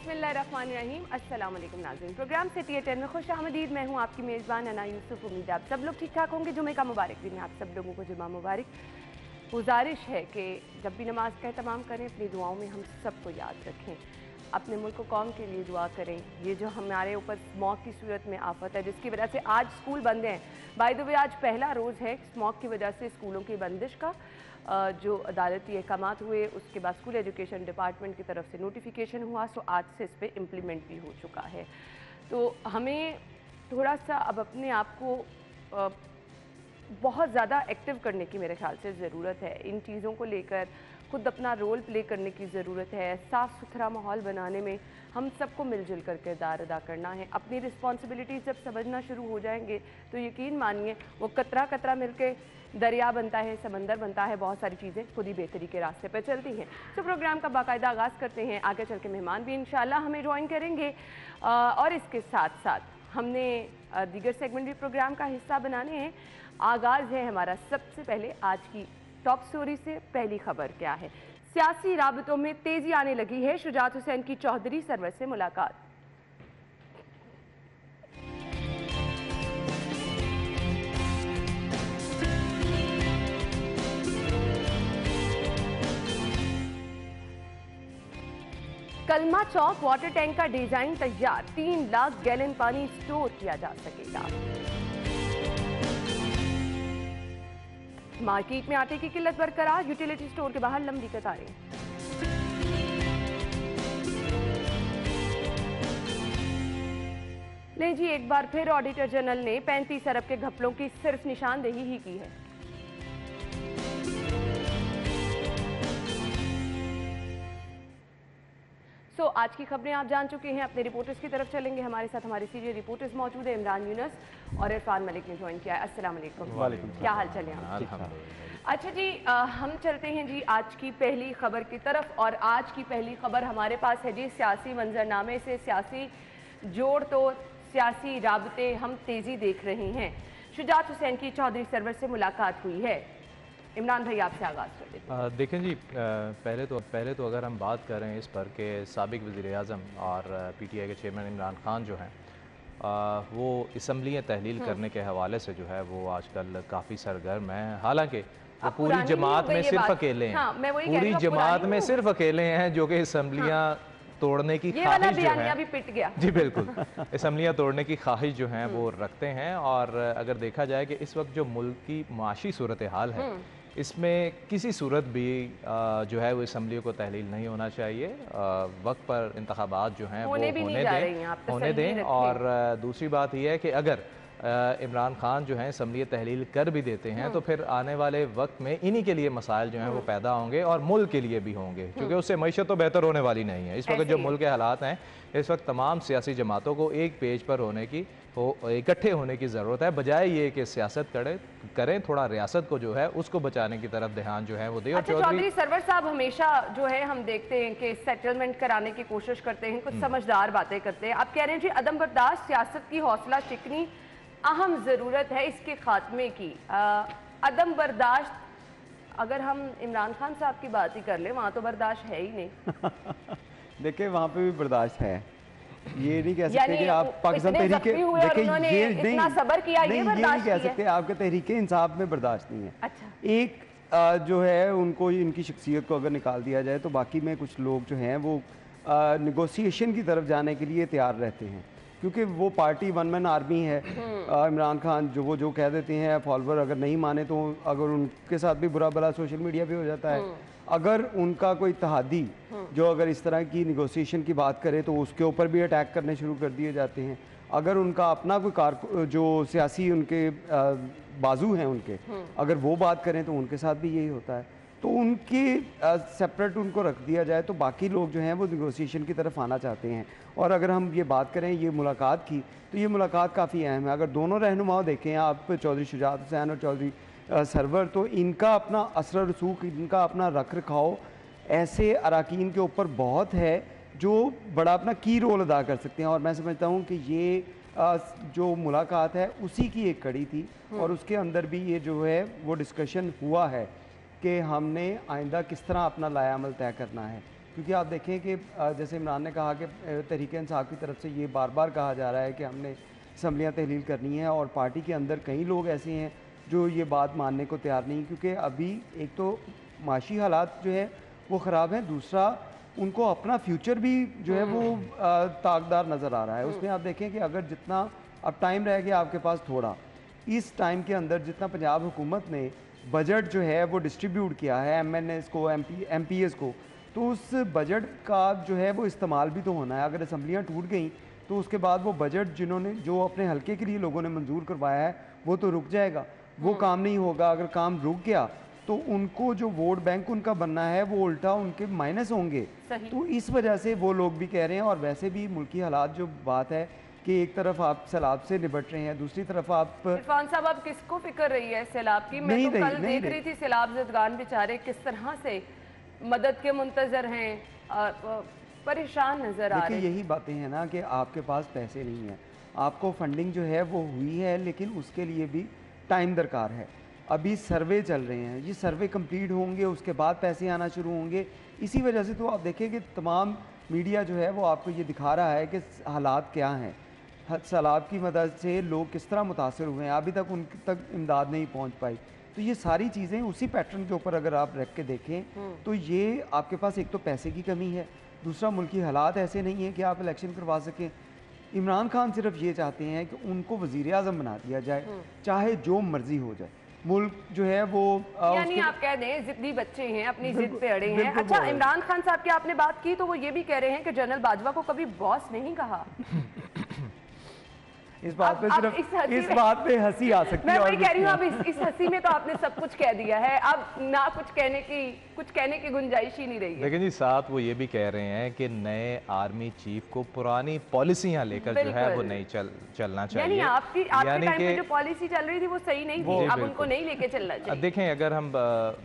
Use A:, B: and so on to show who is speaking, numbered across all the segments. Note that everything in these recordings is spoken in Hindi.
A: बिस्मिल्लाहिर्रहमानिर्रहीम। अस्सलाम वालेकुम नाज़रीन, प्रोग्राम सिटी 10 में खुश आमदीद। मैं हूँ आपकी मेज़बान अना यूसुफ। उम्मीद है आप सब लोग ठीक ठाक होंगे। जुमे का मुबारक दिन है आप सब लोगों को, जुमा मुबारक। गुजारिश है कि जब भी नमाज का एहतमाम करें अपनी दुआओं में हम सबको याद रखें, अपने मुल्क को कौम के लिए दुआ करें। ये जो हमारे ऊपर स्मॉग की सूरत में आफत है जिसकी वजह से आज स्कूल बंद हैं। बाय द वे आज पहला रोज़ है स्मॉग की वजह से स्कूलों की बंदिश का। जो अदालती अहकामात हुए उसके बाद स्कूल एजुकेशन डिपार्टमेंट की तरफ से नोटिफिकेशन हुआ, सो आज से इस पर इम्प्लीमेंट भी हो चुका है। तो हमें थोड़ा सा अब अपने आप को बहुत ज़्यादा एक्टिव करने की मेरे ख्याल से ज़रूरत है। इन चीज़ों को लेकर खुद अपना रोल प्ले करने की ज़रूरत है। साफ़ सुथरा माहौल बनाने में हम सबको मिलजुल कर किरदार अदा करना है। अपनी रिस्पॉन्सिबिलिटीज़ जब समझना शुरू हो जाएंगे तो यकीन मानिए वो कतरा कतरा मिलके दरिया बनता है, समंदर बनता है। बहुत सारी चीज़ें खुद ही बेहतरी के रास्ते पर चलती हैं। तो प्रोग्राम का बाकायदा आगाज़ करते हैं। आगे चल के मेहमान भी इंशाल्लाह हमें ज्वाइन करेंगे और इसके साथ साथ हमने दीगर सेगमेंट भी प्रोग्राम का हिस्सा बनाने हैं। आगाज़ है हमारा सबसे पहले आज की टॉप स्टोरी से। पहली खबर क्या है? सियासी राबतों में तेजी आने लगी है। शुजात हुसैन की चौधरी सरवर से मुलाकात। कलमा चौक वाटर टैंक का डिजाइन तैयार, 3 लाख गैलन पानी स्टोर किया जा सकेगा। मार्केट में आटे की किल्लत बरकरार, यूटिलिटी स्टोर के बाहर लंबी कतारें। ले जी, एक बार फिर ऑडिटर जनरल ने 35 अरब के घपलों की सिर्फ निशानदेही ही की है। सो आज की खबरें आप जान चुके हैं। अपने रिपोर्टर्स की तरफ चलेंगे। हमारे साथ हमारे सीनियर रिपोर्टर्स मौजूद है। इमरान यूनस और इरफान मलिक ने ज्वाइन किया है। अस्सलाम वालेकुम। क्या हाल चल है? अच्छा जी, हम चलते हैं जी आज की पहली खबर की तरफ। और आज की पहली खबर हमारे पास है जी सियासी मंजरनामे से सियासी जोड़ तोड़, सियासी राबते हम तेजी देख रहे हैं। शुजात हुसैन की चौधरी सरवर से मुलाकात हुई है। इमरान भाई आपसे आगाज़ कर देते हैं।
B: देखें जी, पहले तो अगर हम बात करें इस पर कि साबिक वज़ीर-ए-आज़म और PTI के चेयरमैन इमरान खान जो हैं वो असम्बलियाँ तहलील करने के हवाले से जो है वो आजकल काफ़ी सरगर्म हैं। हालांकि वो पूरी जमात में सिर्फ अकेले हैं।
A: हाँ,
B: पूरी जमात में सिर्फ अकेले हैं जो कि असम्बलियाँ तोड़ने की ख्वाहिश जो है
A: भी पिट गया।
B: जी बिल्कुल, असम्बलियाँ तोड़ने की ख्वाहिश जो है वो रखते हैं। और अगर देखा जाए कि इस वक्त जो मुल्क की माशी सूरत हाल है इसमें किसी सूरत भी जो है वो असम्बलियों को तहलील नहीं होना चाहिए। वक्त पर इंतखाबात जो हैं वो होने दें। और दूसरी बात यह है कि अगर इमरान खान जो हैं असम्बली तहलील कर भी देते हैं तो फिर आने वाले वक्त में इन्हीं के लिए मसाइल जो हैं वो पैदा होंगे और मुल्क के लिए भी होंगे, क्योंकि उससे मईशत तो बेहतर होने वाली नहीं है। इस वक्त जो मुल्क के हालात हैं, इस वक्त तमाम सियासी जमातों को एक पेज पर इकट्ठे होने की ज़रूरत है, बजाय ये कि सियासत करें। थोड़ा रियासत को जो है उसको बचाने की तरफ ध्यान जो है वो दे।
A: अच्छा, चौधरी सरवर साहब हमेशा जो है हम देखते हैं कि सेटलमेंट कराने की कोशिश करते हैं, कुछ समझदार बातें करते हैं। आप कह रहे हैं जी अदम बर्दाश्त सियासत की हौसला शिकनी अहम ज़रूरत है इसके खात्मे की। अदम बर्दाश्त अगर हम इमरान खान साहब की बात ही कर लें, वहाँ तो बर्दाश्त है ही नहीं।
C: देखिए वहाँ पे भी बर्दाश्त है, ये नहीं कह सकते कि आप पाकिस्तान तहरीके देखिए ये
A: इतना सब्र किया, ये
C: नहीं कह सकते आपके तहरीके इंसाफ में बर्दाश्त नहीं है।
A: अच्छा,
C: एक जो है उनको इनकी शख्सियत को अगर निकाल दिया जाए तो बाकी में कुछ लोग जो हैं वो निगोशिएशन की तरफ जाने के लिए तैयार रहते हैं, क्योंकि वो पार्टी वन मैन आर्मी है। इमरान खान जो कह देते हैं, फॉलोवर अगर नहीं माने तो अगर उनके साथ भी बुरा भला सोशल मीडिया पे हो जाता है। अगर उनका कोई इत्तेहादी जो अगर इस तरह की निगोशिएशन की बात करे तो उसके ऊपर भी अटैक करने शुरू कर दिए जाते हैं। अगर उनका अपना कोई जो सियासी उनके बाजू हैं उनके, अगर वो बात करें तो उनके साथ भी यही होता है। तो उनकी सेपरेट उनको रख दिया जाए तो बाकी लोग जो हैं वो निगोशिएशन की तरफ आना चाहते हैं। और अगर हम ये बात करें ये मुलाकात की, तो ये मुलाकात काफ़ी अहम है। अगर दोनों रहनुमाओं देखें आप, चौधरी शुजात हुसैन और चौधरी सरवर, तो इनका अपना असर रसूख, इनका अपना रख रखाव ऐसे अरकान के ऊपर बहुत है जो बड़ा अपना की रोल अदा कर सकते हैं। और मैं समझता हूँ कि ये जो मुलाकात है उसी की एक कड़ी थी और उसके अंदर भी ये जो है वो डिस्कशन हुआ है कि हमने आइंदा किस तरह अपना लायामल तय करना है। क्योंकि आप देखें कि जैसे इमरान ने कहा कि तहरीक इंसाफ की तरफ से ये बार बार कहा जा रहा है कि हमने असम्बलियाँ तहलील करनी है, और पार्टी के अंदर कई लोग ऐसे हैं जो ये बात मानने को तैयार नहीं, क्योंकि अभी एक तो माशी हालात जो है वो ख़राब हैं, दूसरा उनको अपना फ्यूचर भी जो है वो ताकदार नज़र आ रहा है। उसमें आप देखें कि अगर जितना अब टाइम रह गया आपके पास थोड़ा, इस टाइम के अंदर जितना पंजाब हुकूमत ने बजट जो है वो डिस्ट्रीब्यूट किया है MNS को, MPs को, तो उस बजट का जो है वो इस्तेमाल भी तो होना है। अगर असम्बलियाँ टूट गई तो उसके बाद वो बजट जिन्होंने जो अपने हल्के के लिए लोगों ने मंजूर करवाया है वो तो रुक जाएगा, वो काम नहीं होगा। अगर काम रुक गया तो उनको जो वोट बैंक उनका बनना है वो उल्टा उनके माइनस होंगे। तो इस वजह से वो लोग भी कह रहे हैं। और वैसे भी मुल्की हालात जो बात है कि एक तरफ आप सैलाब से निपट रहे हैं, दूसरी तरफ आप
A: इरफान साहब, आप किसको फिक्र रही है सैलाब की? मैं तो कल देख रही थी सैलाब ज़दगान बेचारे किस तरह से मदद के मुंतजर हैं, परेशान नजर आ रहे हैं।
C: यही बातें हैं ना कि आपके पास पैसे नहीं है, आपको फंडिंग जो है वो हुई है लेकिन उसके लिए भी टाइम दरकार है। अभी सर्वे चल रहे हैं, ये सर्वे कंप्लीट होंगे उसके बाद पैसे आना शुरू होंगे। इसी वजह से तो आप देखें कि तमाम मीडिया जो है वो आपको ये दिखा रहा है कि हालात क्या हैं, सैलाब की मदद से लोग किस तरह मुतासर हुए हैं, अभी तक उन तक इमदाद नहीं पहुंच पाई। तो ये सारी चीज़ें उसी पैटर्न के ऊपर अगर आप रख के देखें तो ये आपके पास एक तो पैसे की कमी है, दूसरा मुल्की हालात ऐसे नहीं है कि आप इलेक्शन करवा सकें। इमरान खान सिर्फ ये चाहते हैं कि उनको वज़ीर आज़म बना दिया जाए, चाहे जो मर्जी हो जाए। मुल्क जो है वो
A: यानी आप कह दें जिद्दी बच्चे हैं, अपनी जिद पे अड़े हैं। अच्छा, इमरान खान साहब की आपने बात की तो वो ये भी कह रहे हैं कि जनरल बाजवा को कभी बॉस नहीं कहा।
C: इस बात पे सिर्फ इस बात पे हंसी आ सकती है।
A: मैं वही कह रही हूँ, अब इस हंसी में तो आपने सब कुछ कह दिया है, अब ना कुछ कहने की गुंजाइश ही नहीं रही है।
B: लेकिन जी साथ वो ये भी कह रहे हैं कि नए आर्मी चीफ को पुरानी पॉलिसियां लेकर जो है वो नहीं चलना चाहिए।
A: यानी आपके टाइम पे जो पॉलिसी चल रही थी वो सही नहीं थी, अब उनको नहीं लेके चलना चाहिए।
B: देखें, अगर हम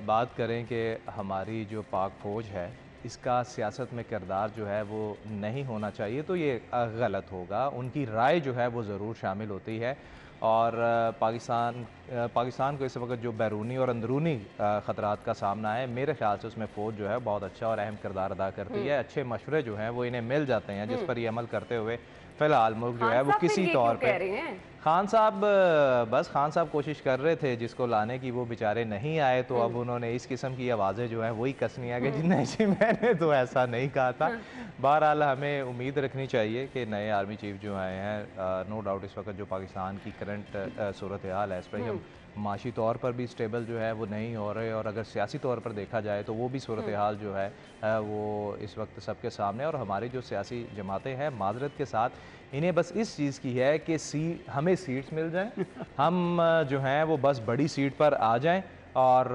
B: बात करें कि हमारी जो पाक फौज है इसका सियासत में किरदार जो है वो नहीं होना चाहिए, तो ये गलत होगा। उनकी राय जो है वो ज़रूर शामिल होती है। और पाकिस्तान को इस वक्त जो बैरूनी और अंदरूनी ख़तरात का सामना है, मेरे ख्याल से उसमें फ़ौज जो है बहुत अच्छा और अहम किरदार अदा करती है। अच्छे मशवरे जो हैं वो इन्हें मिल जाते हैं, जिस पर ये अमल करते हुए फ़िलहाल मुल्क जो है वो किसी तौर पर खान साहब कोशिश कर रहे थे जिसको लाने की, वो बेचारे नहीं आए, तो अब उन्होंने इस किस्म की आवाज़ें जो हैं वही कसनी आ गई नहीं जी मैंने तो ऐसा नहीं कहा था। बहरहाल हमें उम्मीद रखनी चाहिए कि नए आर्मी चीफ जो आए हैं, नो डाउट इस वक्त जो पाकिस्तान की करंट सूरत हाल है, इस पर हम माशी तौर पर भी स्टेबल जो है वो नहीं हो रहे, और अगर सियासी तौर पर देखा जाए तो वो भी सूरत हाल जो है वो इस वक्त सबके सामने। और हमारी जो सियासी जमातें हैं, माजरत के साथ, इन्हें बस इस चीज़ की है कि हमें सीट्स मिल जाएं, हम जो हैं वो बस बड़ी सीट पर आ जाएं और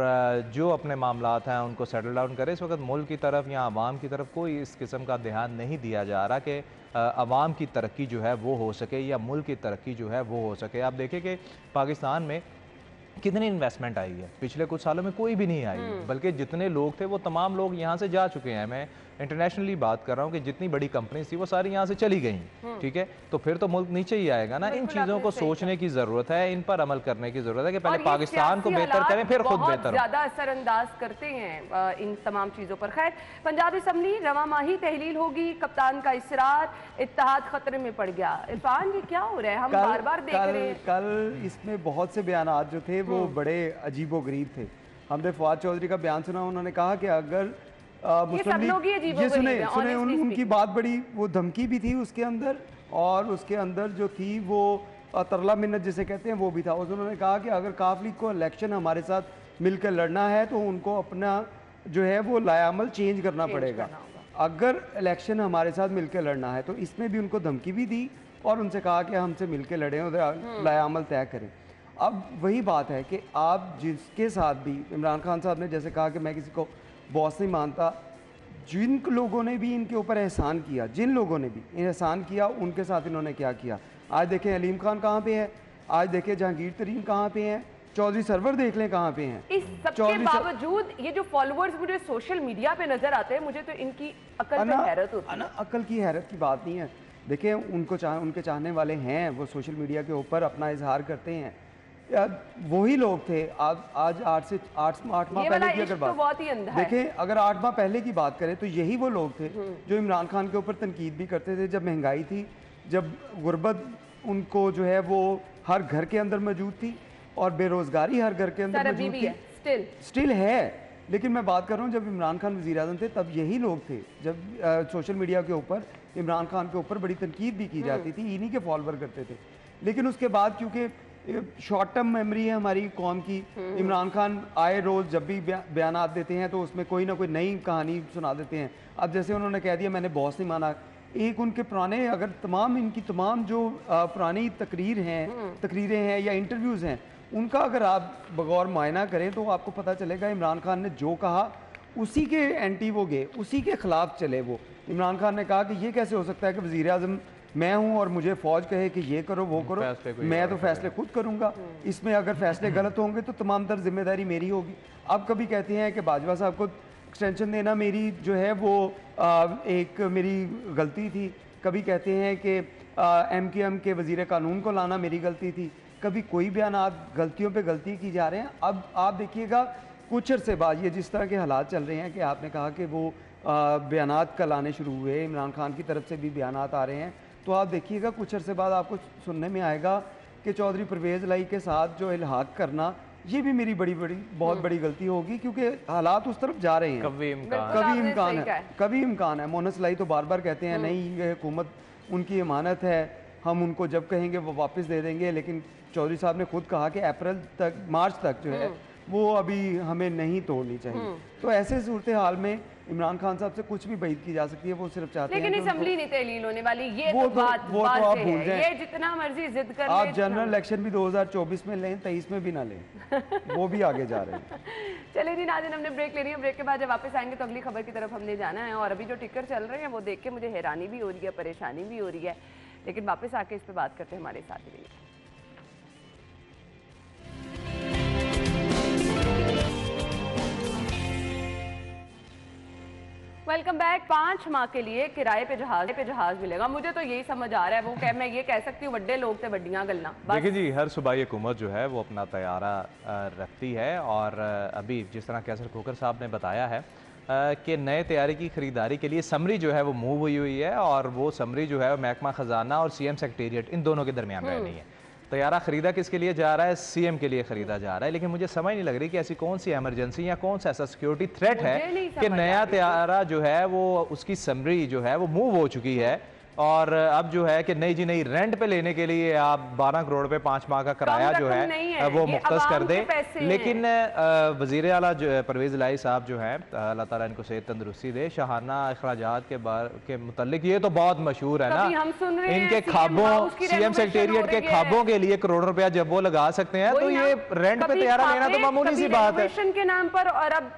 B: जो अपने मामलात हैं उनको सेटल डाउन करें। इस वक्त मुल्क की तरफ या आवाम की तरफ कोई इस किस्म का ध्यान नहीं दिया जा रहा कि आवाम की तरक्की जो है वो हो सके या मुल्क की तरक्की जो है वो हो सके। आप देखें कि पाकिस्तान में कितनी इन्वेस्टमेंट आई है, पिछले कुछ सालों में कोई भी नहीं आई, बल्कि जितने लोग थे वो तमाम लोग यहाँ से जा चुके हैं। मैं इंटरनेशनली बात कर रहा हूँ कि जितनी बड़ी कंपनीज थी वो सारी यहाँ से चली गई, ठीक है, तो फिर तो मुल्क नीचे ही आएगा ना। इन चीज़ों को सोचने की ज़रूरत है, इन पर अमल करने की ज़रूरत है कि पहले पाकिस्तान को बेहतर करें फिर खुद बेहतर।
A: ज़्यादा असरअंदाज करते हैं इन तमाम चीज़ों पर। खैर, पंजाब असम्बली रवा माही तहलील होगी, कप्तान का इसरार, इत्तेहाद खतरे में पड़ गया। इरफान, ये क्या हो रहा है? हम बार बार देख रहे हैं
C: कल इसमें बहुत से बयान जो थे वो बड़े अजीबो गरीब थे। हमने फवाद चौधरी का बयान सुना, उन्होंने कहा कि अगर मुस्लिम लीग ये सुने उनकी बात बड़ी, वो धमकी भी थी उसके अंदर, और उसके अंदर जो थी वो तरला मिन्नत जिसे कहते हैं वो भी था। उन्होंने कहा कि अगर काफ लीग को इलेक्शन हमारे साथ मिलकर लड़ना है तो उनको अपना जो है वो लायामल चेंज करना पड़ेगा। अगर इलेक्शन हमारे साथ मिलकर लड़ना है तो इसमें भी उनको धमकी भी दी और उनसे कहा कि हमसे मिलकर लड़ें और लायामल तय करें। अब वही बात है कि आप जिसके साथ भी, इमरान खान साहब ने जैसे कहा कि मैं किसी को बॉस नहीं मानता, जिन लोगों ने भी इनके ऊपर एहसान किया, जिन लोगों ने भी एहसान किया उनके साथ इन्होंने क्या किया। आज देखें अलीम खान कहाँ पे है, आज देखें जहांगीर तरीन कहाँ पे हैं, चौधरी सरवर देख लें कहाँ पे हैं।
A: इस सबके बावजूद ये जो फॉलोअर्स मुझे सोशल मीडिया पे नजर आते हैं, मुझे तो इनकी अकल पे हैरत होती है।
C: अकल की हैरत की बात नहीं है। देखें उनके चाहने वाले हैं, वो सोशल मीडिया के ऊपर अपना इजहार करते हैं। वही लोग थे। आज 8 माह पहले की अगर बात
A: बहुत ही अंधा है।
C: देखें, अगर 8 माह पहले की बात करें तो यही वो लोग थे जो इमरान खान के ऊपर तनकीद भी करते थे जब महंगाई थी, जब गुर्बत उनको जो है वो हर घर के अंदर मौजूद थी और बेरोजगारी हर घर के अंदर मौजूद थी। स्टिल है, लेकिन मैं बात कर रहा हूँ जब इमरान खान वज़ीर आज़म थे तब यही लोग थे। जब सोशल मीडिया के ऊपर इमरान खान के ऊपर बड़ी तनकीद भी की जाती थी, इन्हीं के फॉलोवर करते थे। लेकिन उसके बाद क्योंकि शॉर्ट टर्म मेमोरी है हमारी कौम की, इमरान खान आए रोज़ जब भी बयानात देते हैं तो उसमें कोई ना कोई नई कहानी सुना देते हैं। अब जैसे उन्होंने कह दिया मैंने बॉस नहीं माना, एक उनके पुराने अगर तमाम इनकी तमाम जो पुरानी तकरीरें हैं या इंटरव्यूज़ हैं, उनका अगर आप बगौर मायना करें तो आपको पता चलेगा इमरान खान ने जो कहा उसी के एंटी वो गए, उसी के ख़िलाफ़ चले। वो इमरान खान ने कहा कि ये कैसे हो सकता है कि वज़ीर आज़म मैं हूँ और मुझे फ़ौज कहे कि ये करो वो करो, मैं तो फ़ैसले खुद करूँगा, इसमें अगर फ़ैसले गलत होंगे तो तमाम तर जिम्मेदारी मेरी होगी। अब कभी कहते हैं कि बाजवा साहब को एक्सटेंशन देना मेरी जो है वो एक मेरी गलती थी, कभी कहते हैं कि MKM के वज़ीर कानून को लाना मेरी गलती थी, कभी कोई बयानात गलतियों पे गलती की जा रहे हैं। अब आप देखिएगा कुछ अरसे बाद ये जिस तरह के हालात चल रहे हैं कि आपने कहा कि वो बयानात कल आने शुरू हुए, इमरान खान की तरफ से भी बयानात आ रहे हैं, तो आप देखिएगा कुछ अरसे बाद आपको सुनने में आएगा कि चौधरी परवेज़ लाई के साथ जो इल्हाक करना ये भी मेरी बहुत बड़ी गलती होगी, क्योंकि हालात उस तरफ जा रहे हैं। कभी इम्कान है। मोहन सलाई तो बार बार कहते हैं नहीं ये हुकूमत उनकी अमानत है, हम उनको जब कहेंगे वो वापस दे देंगे, लेकिन चौधरी साहब ने खुद कहा कि मार्च तक जो है वो अभी हमें नहीं तोड़नी चाहिए। तो ऐसे सूरत हाल में इमरान खान साहब से कुछ भी बात की जा सकती है, वो सिर्फ चाहते हैं
A: लेकिन असम्बली नहीं तहलील होने वाली, ये तो बात आप भूल जाएं। ये जितना मर्जी जिद कर
C: आप जनरल इलेक्शन भी 2024 में लें, 23 में भी ना लें, वो भी आगे जा रहे हैं।
A: चलिए जी नाज़रीन, हमने ब्रेक ले रही है, ब्रेक के बाद जब वापस आएंगे तो अगली खबर की तरफ हमने जाना है। और अभी जो टिकर चल रहे हैं वो देख के मुझे हैरानी भी हो रही है, परेशानी भी हो रही है, लेकिन वापस आके इस पर बात करते हैं। हमारे साथ रहिए। Welcome back. 5 माह के लिए किराए पे जहाज मिलेगा। मुझे तो यही समझ आ रहा है, वो मैं ये कह सकती हूँ बड़े लोग थे बड़ियाँ गल्ला।
B: देखिए जी, हर सूबाई हुकूमत जो है वो अपना तैयारा रखती है, और अभी जिस तरह कैसर खोकर साहब ने बताया है कि नए तैयारी की ख़रीदारी के लिए समरी जो है वो मूव हुई है, और वो समरी जो है महकमा ख़जाना और CM सेक्रेटेरिएट इन दोनों के दरमियान रह रही है। तैयारा ख़रीदा किसके लिए जा रहा है? CM के लिए ख़रीदा जा रहा है। लेकिन मुझे समझ नहीं लग रही कि ऐसी कौन सी एमरजेंसी या कौन सा ऐसा सिक्योरिटी थ्रेट है कि नया तैयारा जो है वो उसकी समरी जो है वो मूव हो चुकी है, और अब जो है कि नहीं जी नहीं, रेंट पे लेने के लिए आप 12 करोड़ पे 5 माह का किराया जो है वो मुख्तस कर दे। लेकिन वज़ीर आला परवेज़ लाई साहब जो हैं, अल्लाह ताला इनको सेहत तंदुरुस्ती दे, शाहाना अखराजात के मुतल्लिक ये तो बहुत मशहूर है ना, इनके खाबों CM सेक्रेटेरिएट के खाबों के लिए करोड़ों रुपया जब वो लगा सकते हैं, तो ये रेंट पे तैयारा लेना तो मामूली सी बात है
A: के नाम पर। और अब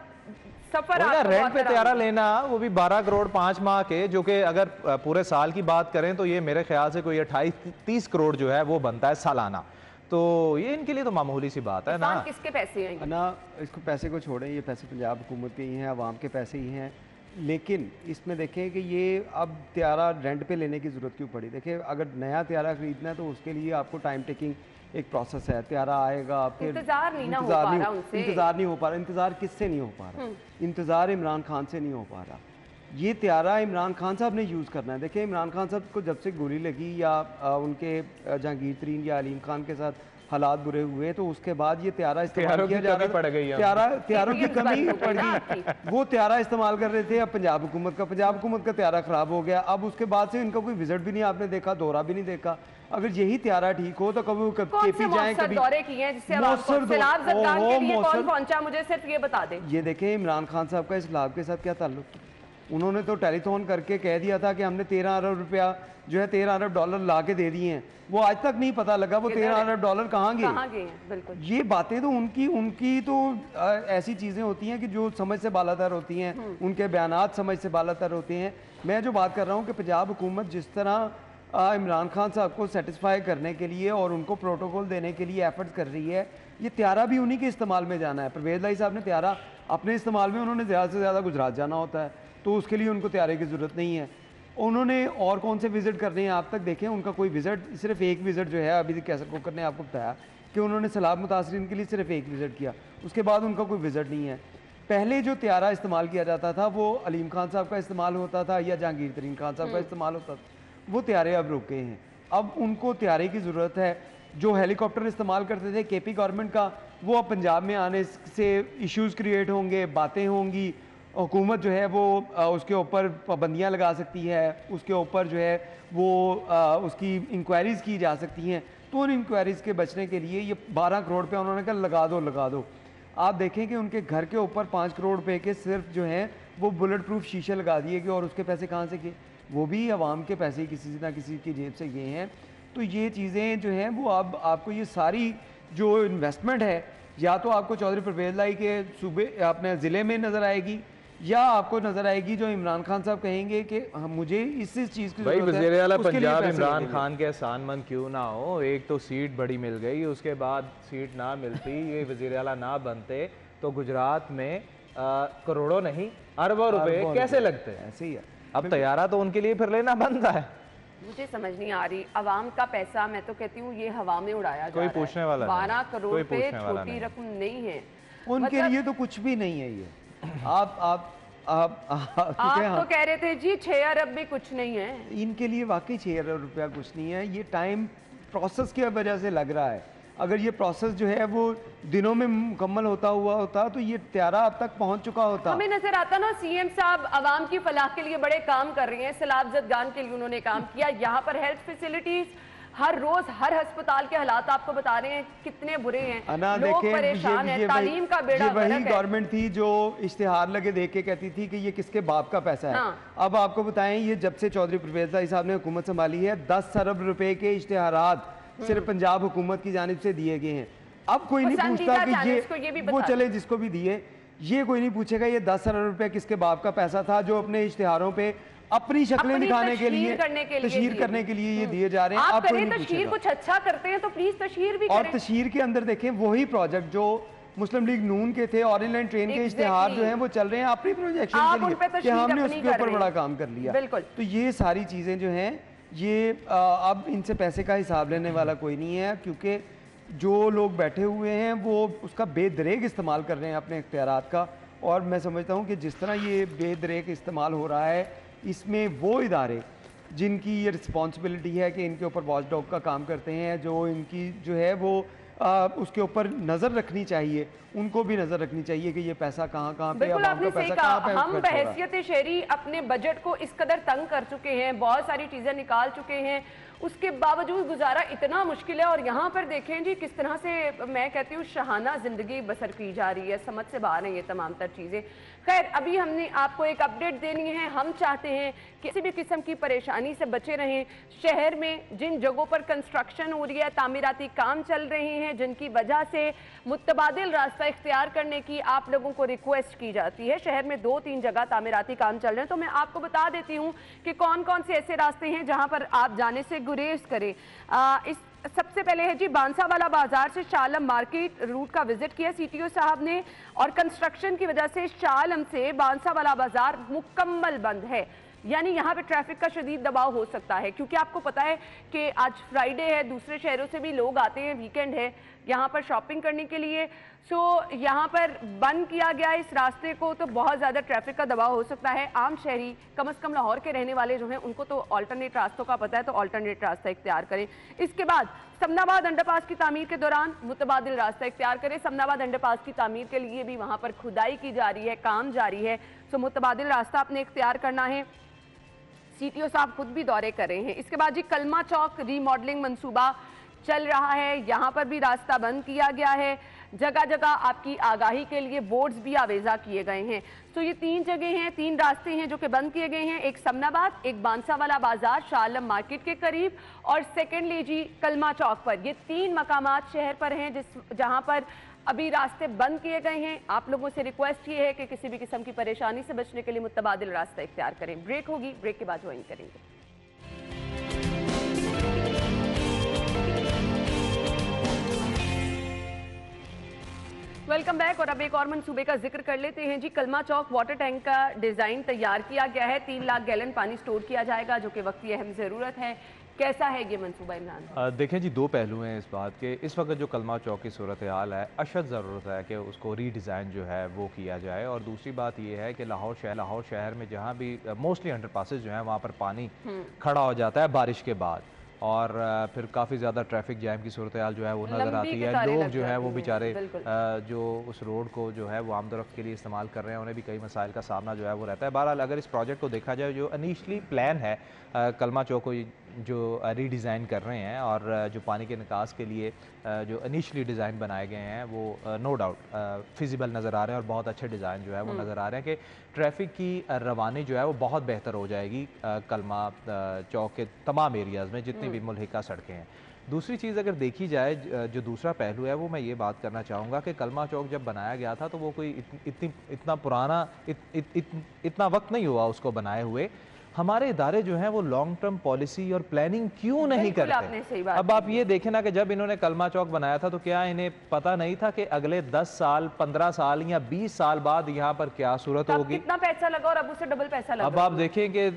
B: रेंट पे तैयारा लेना, वो भी 12 करोड़ 5 माह के, जो कि अगर पूरे साल की बात करें तो ये मेरे ख्याल से कोई 28-30 करोड़ जो है वो बनता है सालाना। तो ये इनके लिए तो मामूली सी बात है ना।
A: किसके पैसे हैं
C: ना, इसको पैसे को छोड़ें, ये पैसे पंजाब हुकूमत के ही हैं, अवाम के पैसे ही हैं। लेकिन इसमें देखें कि ये अब तैयारा रेंट पे लेने की ज़रूरत क्यों पड़ी? देखिए, अगर नया तैयारा ख़रीदना है तो उसके लिए आपको टाइम टेकिंग एक प्रोसेस है। तैयारा आएगा, आपके इंतज़ार नहीं हो पा रहा। इंतज़ार किससे नहीं हो पा रहा? इंतज़ार इमरान खान से नहीं हो पा रहा। ये तैयारा इमरान खान साहब ने यूज़ करना है। देखिए, इमरान खान साहब को जब से गोली लगी या उनके जहांगीर तरीन या अलीम खान के साथ हालात बुरे हुए, तो उसके बाद ये तैयारा इस्तेमाल किया जा रहा है। तैयारों की कमी पड़ गई, वो तैयारा इस्तेमाल कर रहे थे। अब पंजाब हुकूमत का तैयारा ख़राब हो गया। अब उसके बाद से इनका कोई विजिट भी नहीं आपने देखा, दौरा भी नहीं देखा। अगर यही तैयारा ठीक हो तो कभी KP जाएं, कभी
A: दौरे किए हैं जिससे कौन पहुंचा, मुझे सिर्फ ये बता दें।
C: ये देखें, इमरान खान साहब का इस लाभ के साथ क्या ताल्लुक? उन्होंने तो टेलीथॉन करके कह दिया था कि हमने 13 अरब रुपया जो है 13 अरब डॉलर ला के दे दिए हैं। वो आज तक नहीं पता लगा वो 13 अरब डॉलर कहाँ गए।
A: बिल्कुल,
C: ये बातें तो उनकी तो ऐसी चीज़ें होती हैं कि जो समझ से बालातर होती हैं, उनके बयानात समझ से बालातर होते हैं। मैं जो बात कर रहा हूँ कि पंजाब हुकूमत जिस तरह इमरान खान साहब को सेटिस्फाई करने के लिए और उनको प्रोटोकॉल देने के लिए एफर्ट्स कर रही है, ये तैयारा भी उन्हीं के इस्तेमाल में जाना है। परवेज़ लाई साहब ने तैयारा अपने इस्तेमाल में, उन्होंने ज़्यादा से ज़्यादा गुजरात जाना होता है, तो उसके लिए उनको तैयारे की ज़रूरत नहीं है। उन्होंने और कौन से विज़िट करने हैं आप तक देखें, उनका कोई विज़िट, सिर्फ एक विज़िट जो है अभी कैसर खोकर ने आपको बताया, कि उन्होंने सैलाब मुतासरीन के लिए सिर्फ एक विज़िट किया, उसके बाद उनका कोई विज़िट नहीं है। पहले जो त्यारा इस्तेमाल किया जाता था वो अलीम खान साहब का इस्तेमाल होता था या जहांगीर तरीन खान साहब का इस्तेमाल होता था, वो त्यारे अब रुके हैं। अब उनको त्यारे की ज़रूरत है। जो हेलीकॉप्टर इस्तेमाल करते थे केपी गवर्नमेंट का, वो अब पंजाब में आने से इश्यूज़ क्रिएट होंगे, बातें होंगी, हुकूमत जो है वो उसके ऊपर पाबंदियाँ लगा सकती है, उसके ऊपर जो है वो उसकी इंक्वायरीज़ की जा सकती हैं। तो उन इंक्वायरीज़ के बचने के लिए ये 12 करोड़ रुपया उन्होंने कहा लगा दो। आप देखें कि उनके घर के ऊपर 5 करोड़ रुपए के सिर्फ जो हैं वो बुलेट प्रूफ शीशे लगा दिए गए, और उसके पैसे कहाँ से गए? वो भी आवाम के पैसे किसी ना किसी की जेब से गए हैं। तो ये चीज़ें जो हैं वो अब आपको ये सारी जो इन्वेस्टमेंट है, या तो आपको चौधरी परवेज़ लाई के सूबे अपने ज़िले में नज़र आएगी, या आपको नजर आएगी जो इमरान खान साहब कहेंगे कि मुझे इस चीज की
B: भाई
C: जरूरत है,
B: वज़ीर आला
C: उसके लिए
B: पंजाब
C: पैसे
B: इमरान
C: लगेंगे।
B: खान के एहसानमंद क्यों ना हो, एक तो सीट बड़ी मिल गई, उसके बाद सीट ना मिलती, ये वज़ीर आला ना बनते तो गुजरात में करोड़ों नहीं अरबों रुपए कैसे लगते?
C: ऐसे ही है।
B: अब तैयारा तो उनके लिए फिर लेना बनता है।
A: मुझे समझ नहीं आ रही, आवाम का पैसा मैं तो कहती हूँ ये हवा में उड़ाया जा
B: कोई
A: रहा है।
B: पूछने वाला नहीं,
A: 12 करोड़
B: कोई
A: रुपए
B: पूछने वाला
A: छोटी
B: नहीं।
A: रकम नहीं है
C: उनके
A: मतलब
C: लिए तो कुछ भी नहीं है ये। आप
A: आप तो कह रहे थे जी 6 अरब भी कुछ नहीं है।
C: इनके लिए वाकई 6 अरब रुपया कुछ नहीं है। ये टाइम प्रोसेस की वजह से लग रहा है। अगर ये प्रोसेस जो है वो दिनों में मुकम्मल होता तो ये त्यारा अब तक पहुंच चुका होता।
A: हमें नजर आता ना सीएम साहब आवाम की फलाह के लिए बड़े काम कर रहे हैं, सैलाब ज़दगान के लिए उन्होंने काम किया। यहाँ पर हेल्थ फैसिलिटीज हर रोज हर अस्पताल के हालात आपको बता रहे हैं कितने बुरे हैं, लोग परेशान हैं, तालीम का बेड़ा गर्क है।
C: वही गवर्नमेंट थी जो इश्तिहार लगे देख के कहती थी कि ये किसके बाप का पैसा है।
A: हाँ।
C: अब आपको बताएं, ये जब से चौधरी परवेज़ लाई साहब ने हुकूमत संभाली है 10 अरब रुपए के इश्तिहारात सिर्फ पंजाब हुकूमत की जानिब से दिए गए हैं। अब कोई नहीं पूछता कि ये वो चले जिसको भी दिए, ये कोई नहीं पूछेगा ये 10 अरब रुपया किसके बाप का पैसा था जो अपने इश्तिहारों पे अपनी शक्लें दिखाने के लिए तशहीर करने के लिए ये दिए जा रहे हैं।
A: आप करें तशहीर, कुछ अच्छा करते हैं तो प्लीज तशहीर भी
C: और
A: करें।
C: तशहीर के अंदर देखें वही प्रोजेक्ट जो मुस्लिम लीग नून के थे, ऑरेंज लाइन ट्रेन के इश्तिहार जो हैं वो चल रहे हैं अपनी प्रोजेक्शन के लिए कि हमने उसके ऊपर बड़ा काम कर लिया।
A: बिल्कुल।
C: तो ये सारी चीज़ें जो हैं ये अब इनसे पैसे का हिसाब लेने वाला कोई नहीं है, क्योंकि जो लोग बैठे हुए हैं वो उसका बेदरेग इस्तेमाल कर रहे हैं अपने इख्तियारात का। और मैं समझता हूँ कि जिस तरह ये बेदरेग इस्तेमाल हो रहा है, इसमें वो इदारे जिनकी ये रिस्पॉन्सिबिलिटी है कि इनके ऊपर वॉच डॉग का काम करते हैं, जो इनकी जो है वो उसके ऊपर नज़र रखनी चाहिए, उनको भी नज़र रखनी चाहिए कि ये पैसा कहाँ पे,
A: बिल्कुल आपने सही कहा। हम बहैसियत शहरी अपने बजट को इस कदर तंग कर चुके हैं, बहुत सारी चीज़ें निकाल चुके हैं, उसके बावजूद गुजारा इतना मुश्किल है। और यहाँ पर देखें जी किस तरह से मैं कहती हूँ शहाना ज़िंदगी बसर की जा रही है, समझ से बाहर है ये तमाम तर चीज़ें। खैर अभी हमने आपको एक अपडेट देनी है। हम चाहते हैं किसी भी किस्म की परेशानी से बचे रहें। शहर में जिन जगहों पर कंस्ट्रक्शन हो रही है, तामीराती काम चल रहे हैं, जिनकी वजह से मुतबादिल रास्ता इख्तियार करने की आप लोगों को रिक्वेस्ट की जाती है। शहर में 2-3 जगह तामीराती काम चल रहे हैं, तो मैं आपको बता देती हूँ कि कौन कौन से ऐसे रास्ते हैं जहाँ पर आप जाने से गुरेज करें। इस सबसे पहले है जी बांसावाला बाजार से शाह आलम मार्केट रूट का विजिट किया सीटीओ साहब ने, और कंस्ट्रक्शन की वजह से शाह आलम से बांसावाला बाजार मुकम्मल बंद है। यानी यहाँ पे ट्रैफिक का शदीद दबाव हो सकता है, क्योंकि आपको पता है कि आज फ्राइडे है, दूसरे शहरों से भी लोग आते हैं, वीकेंड है यहाँ पर शॉपिंग करने के लिए। सो यहाँ पर बंद किया गया इस रास्ते को, तो बहुत ज़्यादा ट्रैफिक का दबाव हो सकता है। आम शहरी कम से कम लाहौर के रहने वाले जो हैं उनको तो अल्टरनेट रास्तों का पता है, तो अल्टरनेट रास्ता इख्तियार करें। इसके बाद समनाबाद अंडरपास की तामीर के दौरान मुतबादिल रास्ता इख्तियार करें। समनाबाद अंडरपास की तामीर के लिए भी वहाँ पर खुदाई की जा रही है, काम जारी है, सो मुतबादिल रास्ता आपने इख्तियार करना है। सीटीओ साहब खुद भी दौरे कर रहे हैं। इसके बाद जी कलमा चौक रीमॉडलिंग मंसूबा चल रहा है, यहाँ पर भी रास्ता बंद किया गया है। जगह जगह आपकी आगाही के लिए बोर्ड्स भी आवेजा किए गए हैं। तो ये 3 जगह हैं, 3 रास्ते हैं जो कि बंद किए गए हैं। एक समनाबाद, एक बांसावाला बाजार शाह आलम मार्केट के करीब, और सेकेंडली जी कलमा चौक पर। ये 3 मकामात शहर पर हैं जहाँ पर अभी रास्ते बंद किए गए हैं। आप लोगों से रिक्वेस्ट ये है कि किसी भी किस्म की परेशानी से बचने के लिए मुतबादिल रास्ता इख्तियार करें। ब्रेक होगी, ब्रेक के बाद ज्वाइन करेंगे। Welcome back. और अब एक और मंसूबे का जिक्र कर लेते हैं जी। कलमा चौक वाटर टैंक का डिज़ाइन तैयार किया गया है। 3 लाख गैलन पानी स्टोर किया जाएगा, जो कि वक्ती अहम ज़रूरत है। कैसा है ये मंसूबा इमरान?
B: देखें जी, दो पहलू हैं इस बात के। इस वक्त जो कलमा चौक की सूरत हाल है, अशद ज़रूरत है कि उसको रीडिज़ाइन जो है वो किया जाए। और दूसरी बात ये है कि लाहौर शहर में जहाँ भी मोस्टली अंडरपासेस जो हैं वहाँ पर पानी खड़ा हो जाता है बारिश के बाद, और फिर काफ़ी ज़्यादा ट्रैफिक जैम की सूरत हाल जो है वो नज़र आती है। लोग जो है वो बेचारे जो उस रोड को जो है वो आमदोरफ्त के लिए इस्तेमाल कर रहे हैं, उन्हें भी कई मसाइल का सामना जो है वो रहता है। बहरहाल अगर इस प्रोजेक्ट को देखा जाए, जो इनिशली प्लान है कलमा चौक को जो रीडिज़ाइन कर रहे हैं, और जो पानी के निकास के लिए जो इनिशली डिज़ाइन बनाए गए हैं वो नो डाउट फिजिबल नज़र आ रहे हैं, और बहुत अच्छे डिज़ाइन जो है वो नज़र आ रहे हैं कि ट्रैफिक की रवानी जो है वो बहुत बेहतर हो जाएगी कलमा चौक के तमाम एरियाज़ में जितनी भी मुल्हिका सड़कें हैं। दूसरी चीज़ अगर देखी जाए, जो दूसरा पहलू है वो मैं ये बात करना चाहूँगा कि कलमा चौक जब बनाया गया था तो वो कोई इतना पुराना इतना वक्त नहीं हुआ उसको बनाए हुए। हमारे इदारे जो हैं वो लॉन्ग टर्म पॉलिसी और प्लानिंग क्यों नहीं करते? अब आप ये देखें ना कि जब इन्होंने कलमा चौक बनाया था तो क्या इन्हें पता नहीं था कि अगले 10 साल 15 साल या 20 साल बाद यहाँ पर क्या सूरत होगी?
A: कितना पैसा लगा और अब उससे डबल पैसा लगा।
B: अब आप देखें कि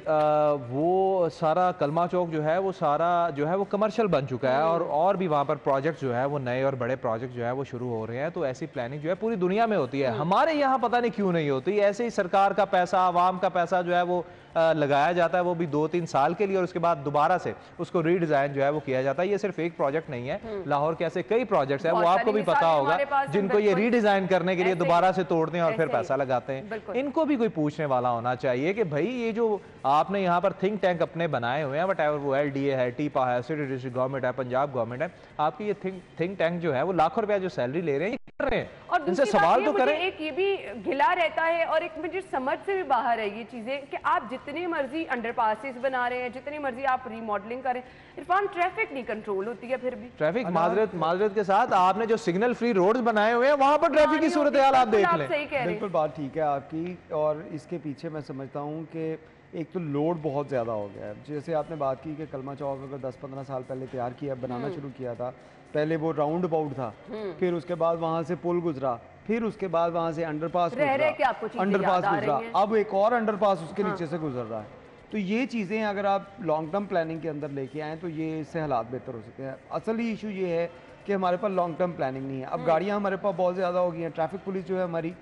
B: वो सारा कलमा चौक जो है वो सारा जो है वो कमर्शियल बन चुका है, और भी वहाँ पर प्रोजेक्ट जो है वो नए और बड़े प्रोजेक्ट जो है वो शुरू हो रहे हैं। तो ऐसी प्लानिंग जो है पूरी दुनिया में होती है, हमारे यहाँ पता नहीं क्यों नहीं होती। ऐसे ही सरकार का पैसा, आवाम का पैसा जो है वो लगाया जाता है, वो भी 2-3 साल के लिए, और उसके बाद दोबारा से उसको रीडिजाइन जो है वो किया जाता है। ये सिर्फ एक प्रोजेक्ट नहीं है, लाहौर के ऐसे कई प्रोजेक्ट्स हैं, वो आपको भी पता होगा, जिनको ये रीडिजाइन करने के लिए दोबारा से तोड़ते हैं और फिर पैसा लगाते हैं। इनको भी कोई पूछने वाला होना चाहिए कि भाई ये जो आपने यहाँ पर थिंक टैंक अपने बनाए हुए हैं, वट एवर वो LDA है, टीपा है, सिटी डिस्ट्रिक्ट गवर्नमेंट है, पंजाब गवर्नमेंट है, आपकी ये थिंक टैंक जो है वो लाखों रुपया जो सैलरी ले रहे हैं कर रहे हैं,
A: और
B: इनसे सवाल तो करें।
A: एक ये भी गिला रहता है और एक मुझे समझ से भी बाहर है ये चीजें कि आप जितनी मर्जी अंडरपासेस बना रहे हैं, जितनी मर्जी आप रीमॉडलिंग करें, इरफान ट्रैफिक नहीं कंट्रोल होती है। फिर भी ट्रैफिक
B: माजरत के साथ आपने जो सिग्नल फ्री रोड्स बनाए हुए हैं वहां पर ट्रैफिक की सूरत हाल आप देख लें।
C: बिल्कुल बात ठीक है आपकी, और इसके पीछे मैं समझता हूँ कि एक तो लोड बहुत ज़्यादा हो गया है। जैसे आपने बात की कि कलमा चौक अगर 10-15 साल पहले तैयार किया, बनाना शुरू किया था, पहले वो राउंड अबाउट था, फिर उसके बाद वहाँ से पुल गुजरा, फिर उसके बाद वहाँ से अंडरपास गुजरा, अब एक और अंडरपास उसके नीचे से गुजर रहा है। तो ये चीज़ें अगर आप लॉन्ग टर्म प्लानिंग के अंदर लेके आएँ तो ये इससे हालात बेहतर हो सकते हैं। असल ही इशू ये है कि हमारे पास लॉन्ग टर्म प्लानिंग नहीं है। अब गाड़ियाँ हमारे पास बहुत ज़्यादा हो गई हैं, ट्रैफिक पुलिस जो है हमारी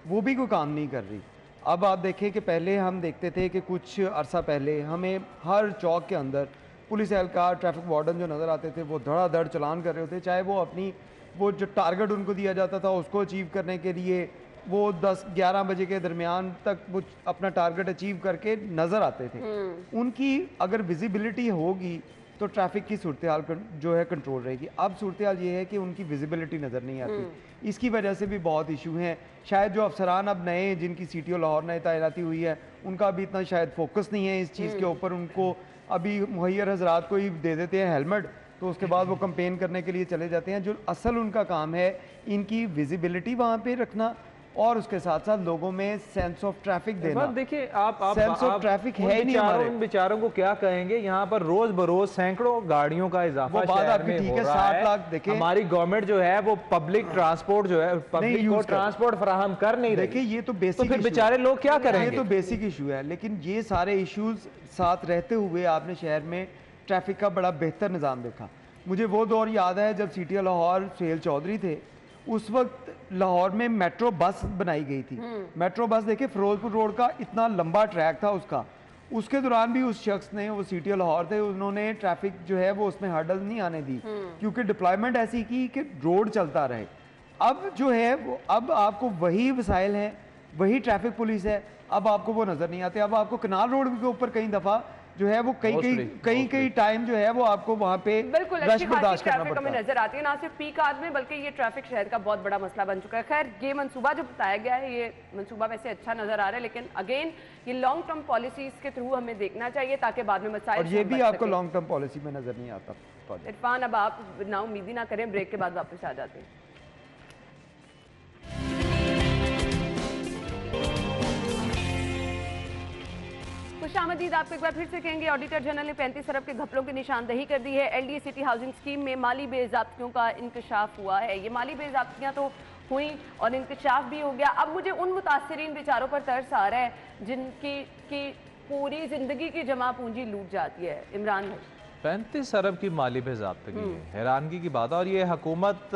C: वो भी कोई काम नहीं कर रही। अब आप देखें कि पहले हम देखते थे कि कुछ अरसा पहले हमें हर चौक के अंदर पुलिस एहलकार, ट्रैफिक वार्डन जो नज़र आते थे वो धड़ाधड़ चलान कर रहे होते, चाहे वो अपनी वो जो टारगेट उनको दिया जाता था उसको अचीव करने के लिए वो 10-11 बजे के दरमियान तक वो अपना टारगेट अचीव करके नज़र आते थे। उनकी अगर विजिबिलिटी होगी तो ट्रैफिक की सूरत हाल जो है कंट्रोल रहेगी। अब सूरत हाल ये है कि उनकी विजिबिलिटी नज़र नहीं आती, इसकी वजह से भी बहुत इशू हैं। शायद जो अफसरान अब नए जिनकी CTO लाहौर नए तैनाती हुई है उनका अभी इतना शायद फोकस नहीं है इस चीज़ के ऊपर। उनको अभी मुहैयर हजरात को ही दे देते हैं हेलमेट, तो उसके बाद वो कंपेन करने के लिए चले जाते हैं। जो असल उनका काम है इनकी विजिबिलिटी वहाँ पे रखना और उसके साथ साथ लोगों में सेंस ऑफ ट्रैफिक देना।
B: देखिए आप
C: सेंस ऑफ ट्रैफिक है ही नहीं हमारे।
B: उन बेचारों को क्या कहेंगे, यहाँ पर रोज बरोज सैकड़ों गाड़ियों का इजाफा शहर में हो रहा है।
C: 60 लाख देखें,
B: हमारी गवर्नमेंट जो है वो पब्लिक ट्रांसपोर्ट जो है पब्लिक को ट्रांसपोर्ट फराहम कर नहीं रही।
C: देखिए ये तो बेसिक,
B: तो फिर बेचारे लोग क्या करेंगे?
C: ये तो बेसिक इशू है, लेकिन ये सारे इश्यूज साथ रहते हुए आपने शहर में ट्रैफिक का बड़ा बेहतर निज़ाम देखा। मुझे वो दौर याद है जब CTO लाहौर सुहेल चौधरी थे, उस वक्त लाहौर में मेट्रो बस बनाई गई थी। मेट्रो बस देखिए फिरोजपुर रोड का इतना लंबा ट्रैक था उसका, उसके दौरान भी उस शख्स ने, वो CTO लाहौर थे, उन्होंने ट्रैफिक जो है वो उसमें हर्डल नहीं आने दी क्योंकि डिप्लॉयमेंट ऐसी की कि रोड चलता रहे। अब जो है वो अब आपको वही वसाइल हैं, वही ट्रैफिक पुलिस है, अब आपको वो नजर नहीं आते। अब आपको कनाल रोड के ऊपर कई दफा जो है वो कई टाइम जो है वो आपको वहाँ पे रश बर्दाश्त करना पड़ता है।
A: नजर आती है ना सिर्फ पीक आवर में, बल्कि ये ट्रैफिक शहर का बहुत बड़ा मसला बन चुका है। खैर ये मंसूबा जो बताया गया है ये मंसूबा वैसे अच्छा नजर आ रहा है, लेकिन अगेन ये लॉन्ग टर्म पॉलिसीज के थ्रू हमें देखना चाहिए ताकि बाद में मसाइल,
C: और ये भी आपको लॉन्ग टर्म पॉलिसी में नजर नहीं आता।
A: इरफान अब आप ना उम्मीदी ना करें, ब्रेक के बाद वापस आ जाते हैं। खुशामदीद आपको एक बार फिर से कहेंगे। ऑडिटर जनरल ने 35 अरब के घपलों की निशानदही कर दी है। LDA सिटी हाउसिंग स्कीम में माली बेज़ाब्तियों का इंकशाफ हुआ है। ये माली बेज़ाब्तियाँ तो हुई और इंकशाफ भी हो गया। अब मुझे उन मुतासरीन बेचारों पर तरस आ रहा है जिनकी की पूरी ज़िंदगी की जमा पूंजी लूट जाती है। इमरान भाई
B: 35 अरब की माली बेज़ाब्तगी है, हैरानगी की बात है। और ये हुकूमत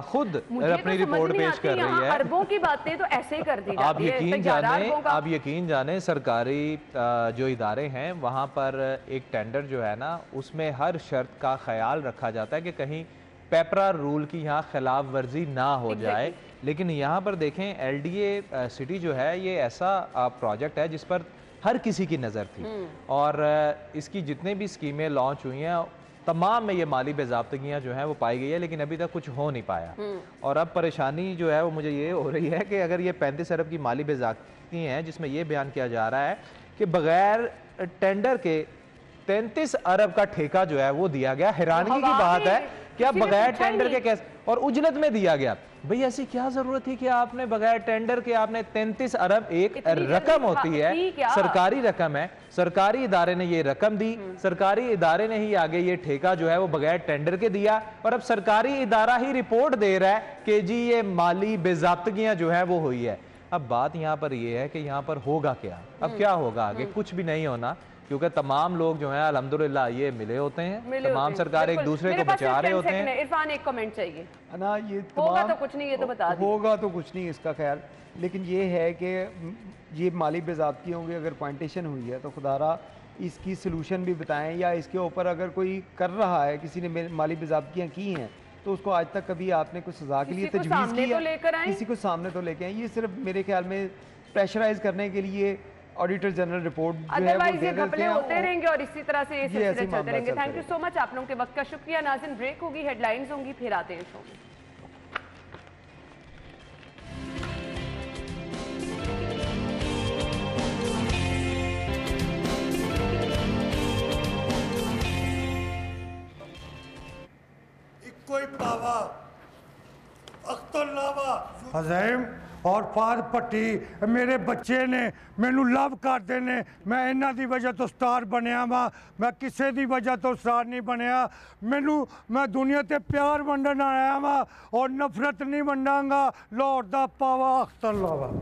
B: खुद
A: मुझे
B: अपनी
A: तो समझ
B: रिपोर्ट
A: नहीं
B: पेश
A: आती,
B: कर रही
A: यहाँ
B: है।
A: अरबों की बातें तो ऐसे ही कर दी
B: आप
A: जाती है।
B: यकीन
A: 11
B: जाने,
A: अरबों का।
B: आप यकीन जाने सरकारी जो इदारे हैं वहाँ पर एक टेंडर जो है ना, उसमें हर शर्त का ख्याल रखा जाता है कि कहीं पेपरा रूल की यहाँ खिलाफ वर्जी ना हो जाए। लेकिन यहाँ पर देखें, LDA सिटी जो है ये ऐसा प्रोजेक्ट है जिस पर हर किसी की नज़र थी, और इसकी जितने भी स्कीमें लॉन्च हुई हैं तमाम में ये माली बेज़ाब्तगियाँ जो हैं वो पाई गई है, लेकिन अभी तक कुछ हो नहीं पाया। और अब परेशानी जो है वो मुझे ये हो रही है कि अगर ये 35 अरब की माली बेज़ाब्तगी हैं जिसमें ये बयान किया जा रहा है कि बगैर टेंडर के 33 अरब का ठेका जो है वो दिया गया। हैरानगी की बात है कि आप बगैर टेंडर के कैसे, और उजलत में दिया गया। भाई ऐसी क्या जरूरत थी कि आपने बगैर टेंडर के आपने 33 अरब, एक रकम होती है, सरकारी रकम है, सरकारी इदारे ने ये रकम दी, सरकारी इदारे ने ही आगे ये ठेका जो है वो बगैर टेंडर के दिया, और अब सरकारी इदारा ही रिपोर्ट दे रहा है कि जी ये माली बेज़ाब्तगियां जो है वो हुई है। अब बात यहाँ पर ये है कि यहाँ पर होगा क्या, अब क्या होगा आगे? कुछ भी नहीं होना, क्योंकि तमाम लोग जो हैं अल्हम्दुलिल्लाह ये मिले होते हैं, तमाम सरकार एक दूसरे को बचा रहे होते हैं।
A: इरफान एक कमेंट चाहिए
C: ना, ये
A: होगा तो कुछ नहीं, ये तो बता दीजिए।
C: होगा तो कुछ नहीं इसका खैर, लेकिन ये है कि ये माली बेज़ाब्तियों की अगर पॉइंटेशन हुई है तो खुदारा इसकी सलूशन भी बताएं, या इसके ऊपर अगर कोई कर रहा है, किसी ने माली बेज़ाब्तियाँ की हैं तो उसको आज तक कभी आपने कुछ सज़ा के लिए तजवीज़ की है? किसी को सामने तो लेके आए। ये सिर्फ मेरे ख्याल में प्रेशराइज करने के लिए ऑडिटर जनरल रिपोर्ट जो है वो दे देते हैं,
A: होते रहेंगे और इसी तरह से ये सिलसिले चलते रहेंगे।
C: चलते
A: थैंक यू सो मच, आप लोगों के वक्त का शुक्रिया। नाज़रीन, ब्रेक होगी, हेडलाइंस होंगी, फिर आते हैं शो में।
D: कोई पावा अख्तर लावा हज़ैम और फार पट्टी मेरे बच्चे ने मैनू लव करते ने, मैं इन्हां दी वजह तो स्टार बनया वा, मैं किसी दी वजह तो स्टार नहीं बनया। मैं दुनिया ते प्यार वंडन आया वा और नफरत नहीं वंडांगा। लाहौर दा पावा अख्तर लावा।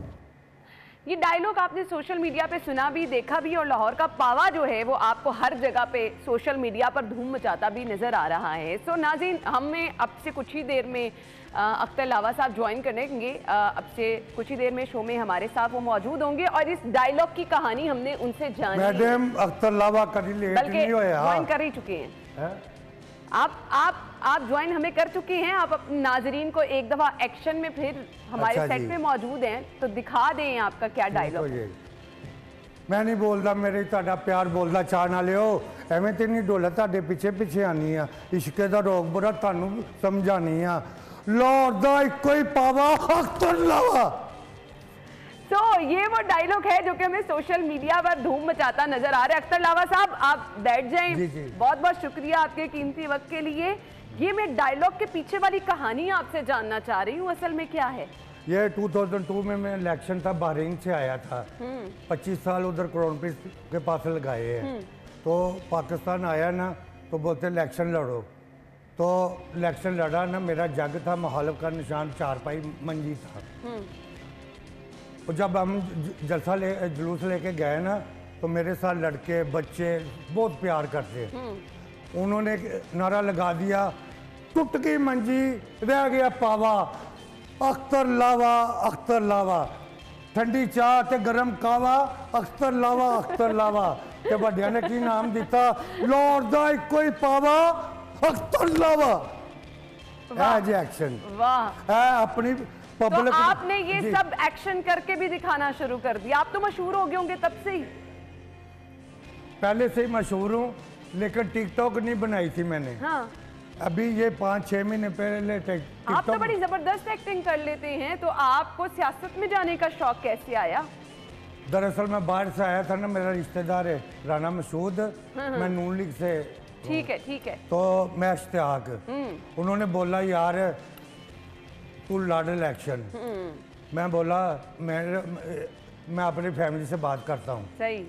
A: ये डायलॉग आपने सोशल मीडिया पे सुना भी, देखा भी, और लाहौर का पावा जो है वो आपको हर जगह पे सोशल मीडिया पर धूम मचाता भी नज़र आ रहा है। सो नाज़रीन, हमें अब से कुछ ही देर में अख्तर लावा साहब ज्वाइन करेंगे। अब से कुछ ही देर में शो में हमारे साथ वो मौजूद होंगे और इस डायलॉग की कहानी हमने उनसे जानी।
D: मैडम अख्तर लावा कभी लेट नहीं होया,
A: ज्वाइन कर ही चुके हैं। आप ज्वाइन हमें कर चुके हैं। आप अपने नाजरीन को एक दफा एक्शन में फिर हमारे सेट पे मौजूद हैं तो दिखा दें आपका क्या डायलॉग है।
D: मैं नहीं बोलता, मेरे ताड़ा प्यार बोलता चाह ना लियो, एवें ते नहीं डोला ताड़े पीछे पीछे आनी आ, इश्के दा रोग बुरा तानू समझानी आ। लाहौर दा इक्को ही पावा अख्तर लावा।
A: तो ये वो डायलॉग है जो कि हमें सोशल मीडिया पर धूम मचाता नजर आ रहा है। अख्तर लावा साहब, आप बैठ जाएं। बहुत बहुत शुक्रिया आपके कीमती वक्त के लिए। ये मैं डायलॉग के पीछे वाली कहानी आपसे जानना चाह रही हूँ, असल में क्या है?
D: ये 2002 में मैं इलेक्शन था, बहरीन से आया था, 25 साल उधर क्राउन प्रिंस के पास लगाए हैं। तो पाकिस्तान आया ना तो बोलते इलेक्शन लड़ो, तो इलेक्शन लड़ा ना, मेरा जग था, मुखालिफ का निशान चारपाई मंजी था। और जब हम जलसा जुलूस लेके गए ना तो मेरे साथ लड़के बच्चे बहुत प्यार करते। उन्होंने नारा लगा दिया, टूट गई मंजी रह गया पावा, अख्तर लावा अख्तर लावा, ठंडी चाह ते गरम कावा, अख्तर लावा अख्तर लावा। ते बड़िया ने की नाम दिता, लाहौर दा इक्को ही पावा अख्तर लावा। जी एक्शन
A: वाह,
D: अपनी
A: तो आपने ये सब एक्शन करके भी दिखाना शुरू कर दिया। आप तो मशहूर हो गए होंगे तब से ही।
D: पहले से ही मशहूर हूँ, लेकिन टिकटॉक नहीं बनाई थी मैंने।
A: हाँ।
D: अभी ये 5-6 महीने पहले
A: आप तो बड़ी जबरदस्त एक्टिंग कर लेते हैं, तो आपको सियासत में जाने का शौक कैसे आया?
D: दरअसल मैं बाहर से आया था ना, मेरा रिश्तेदार है राना मसूद, मैं नून लीग से।
A: ठीक है ठीक है।
D: तो मैं इश्तियाक, उन्होंने बोला यार तू लड़ इलेक्शन। मैं बोला मैं अपनी फैमिली से बात करता हूँ।
A: सही।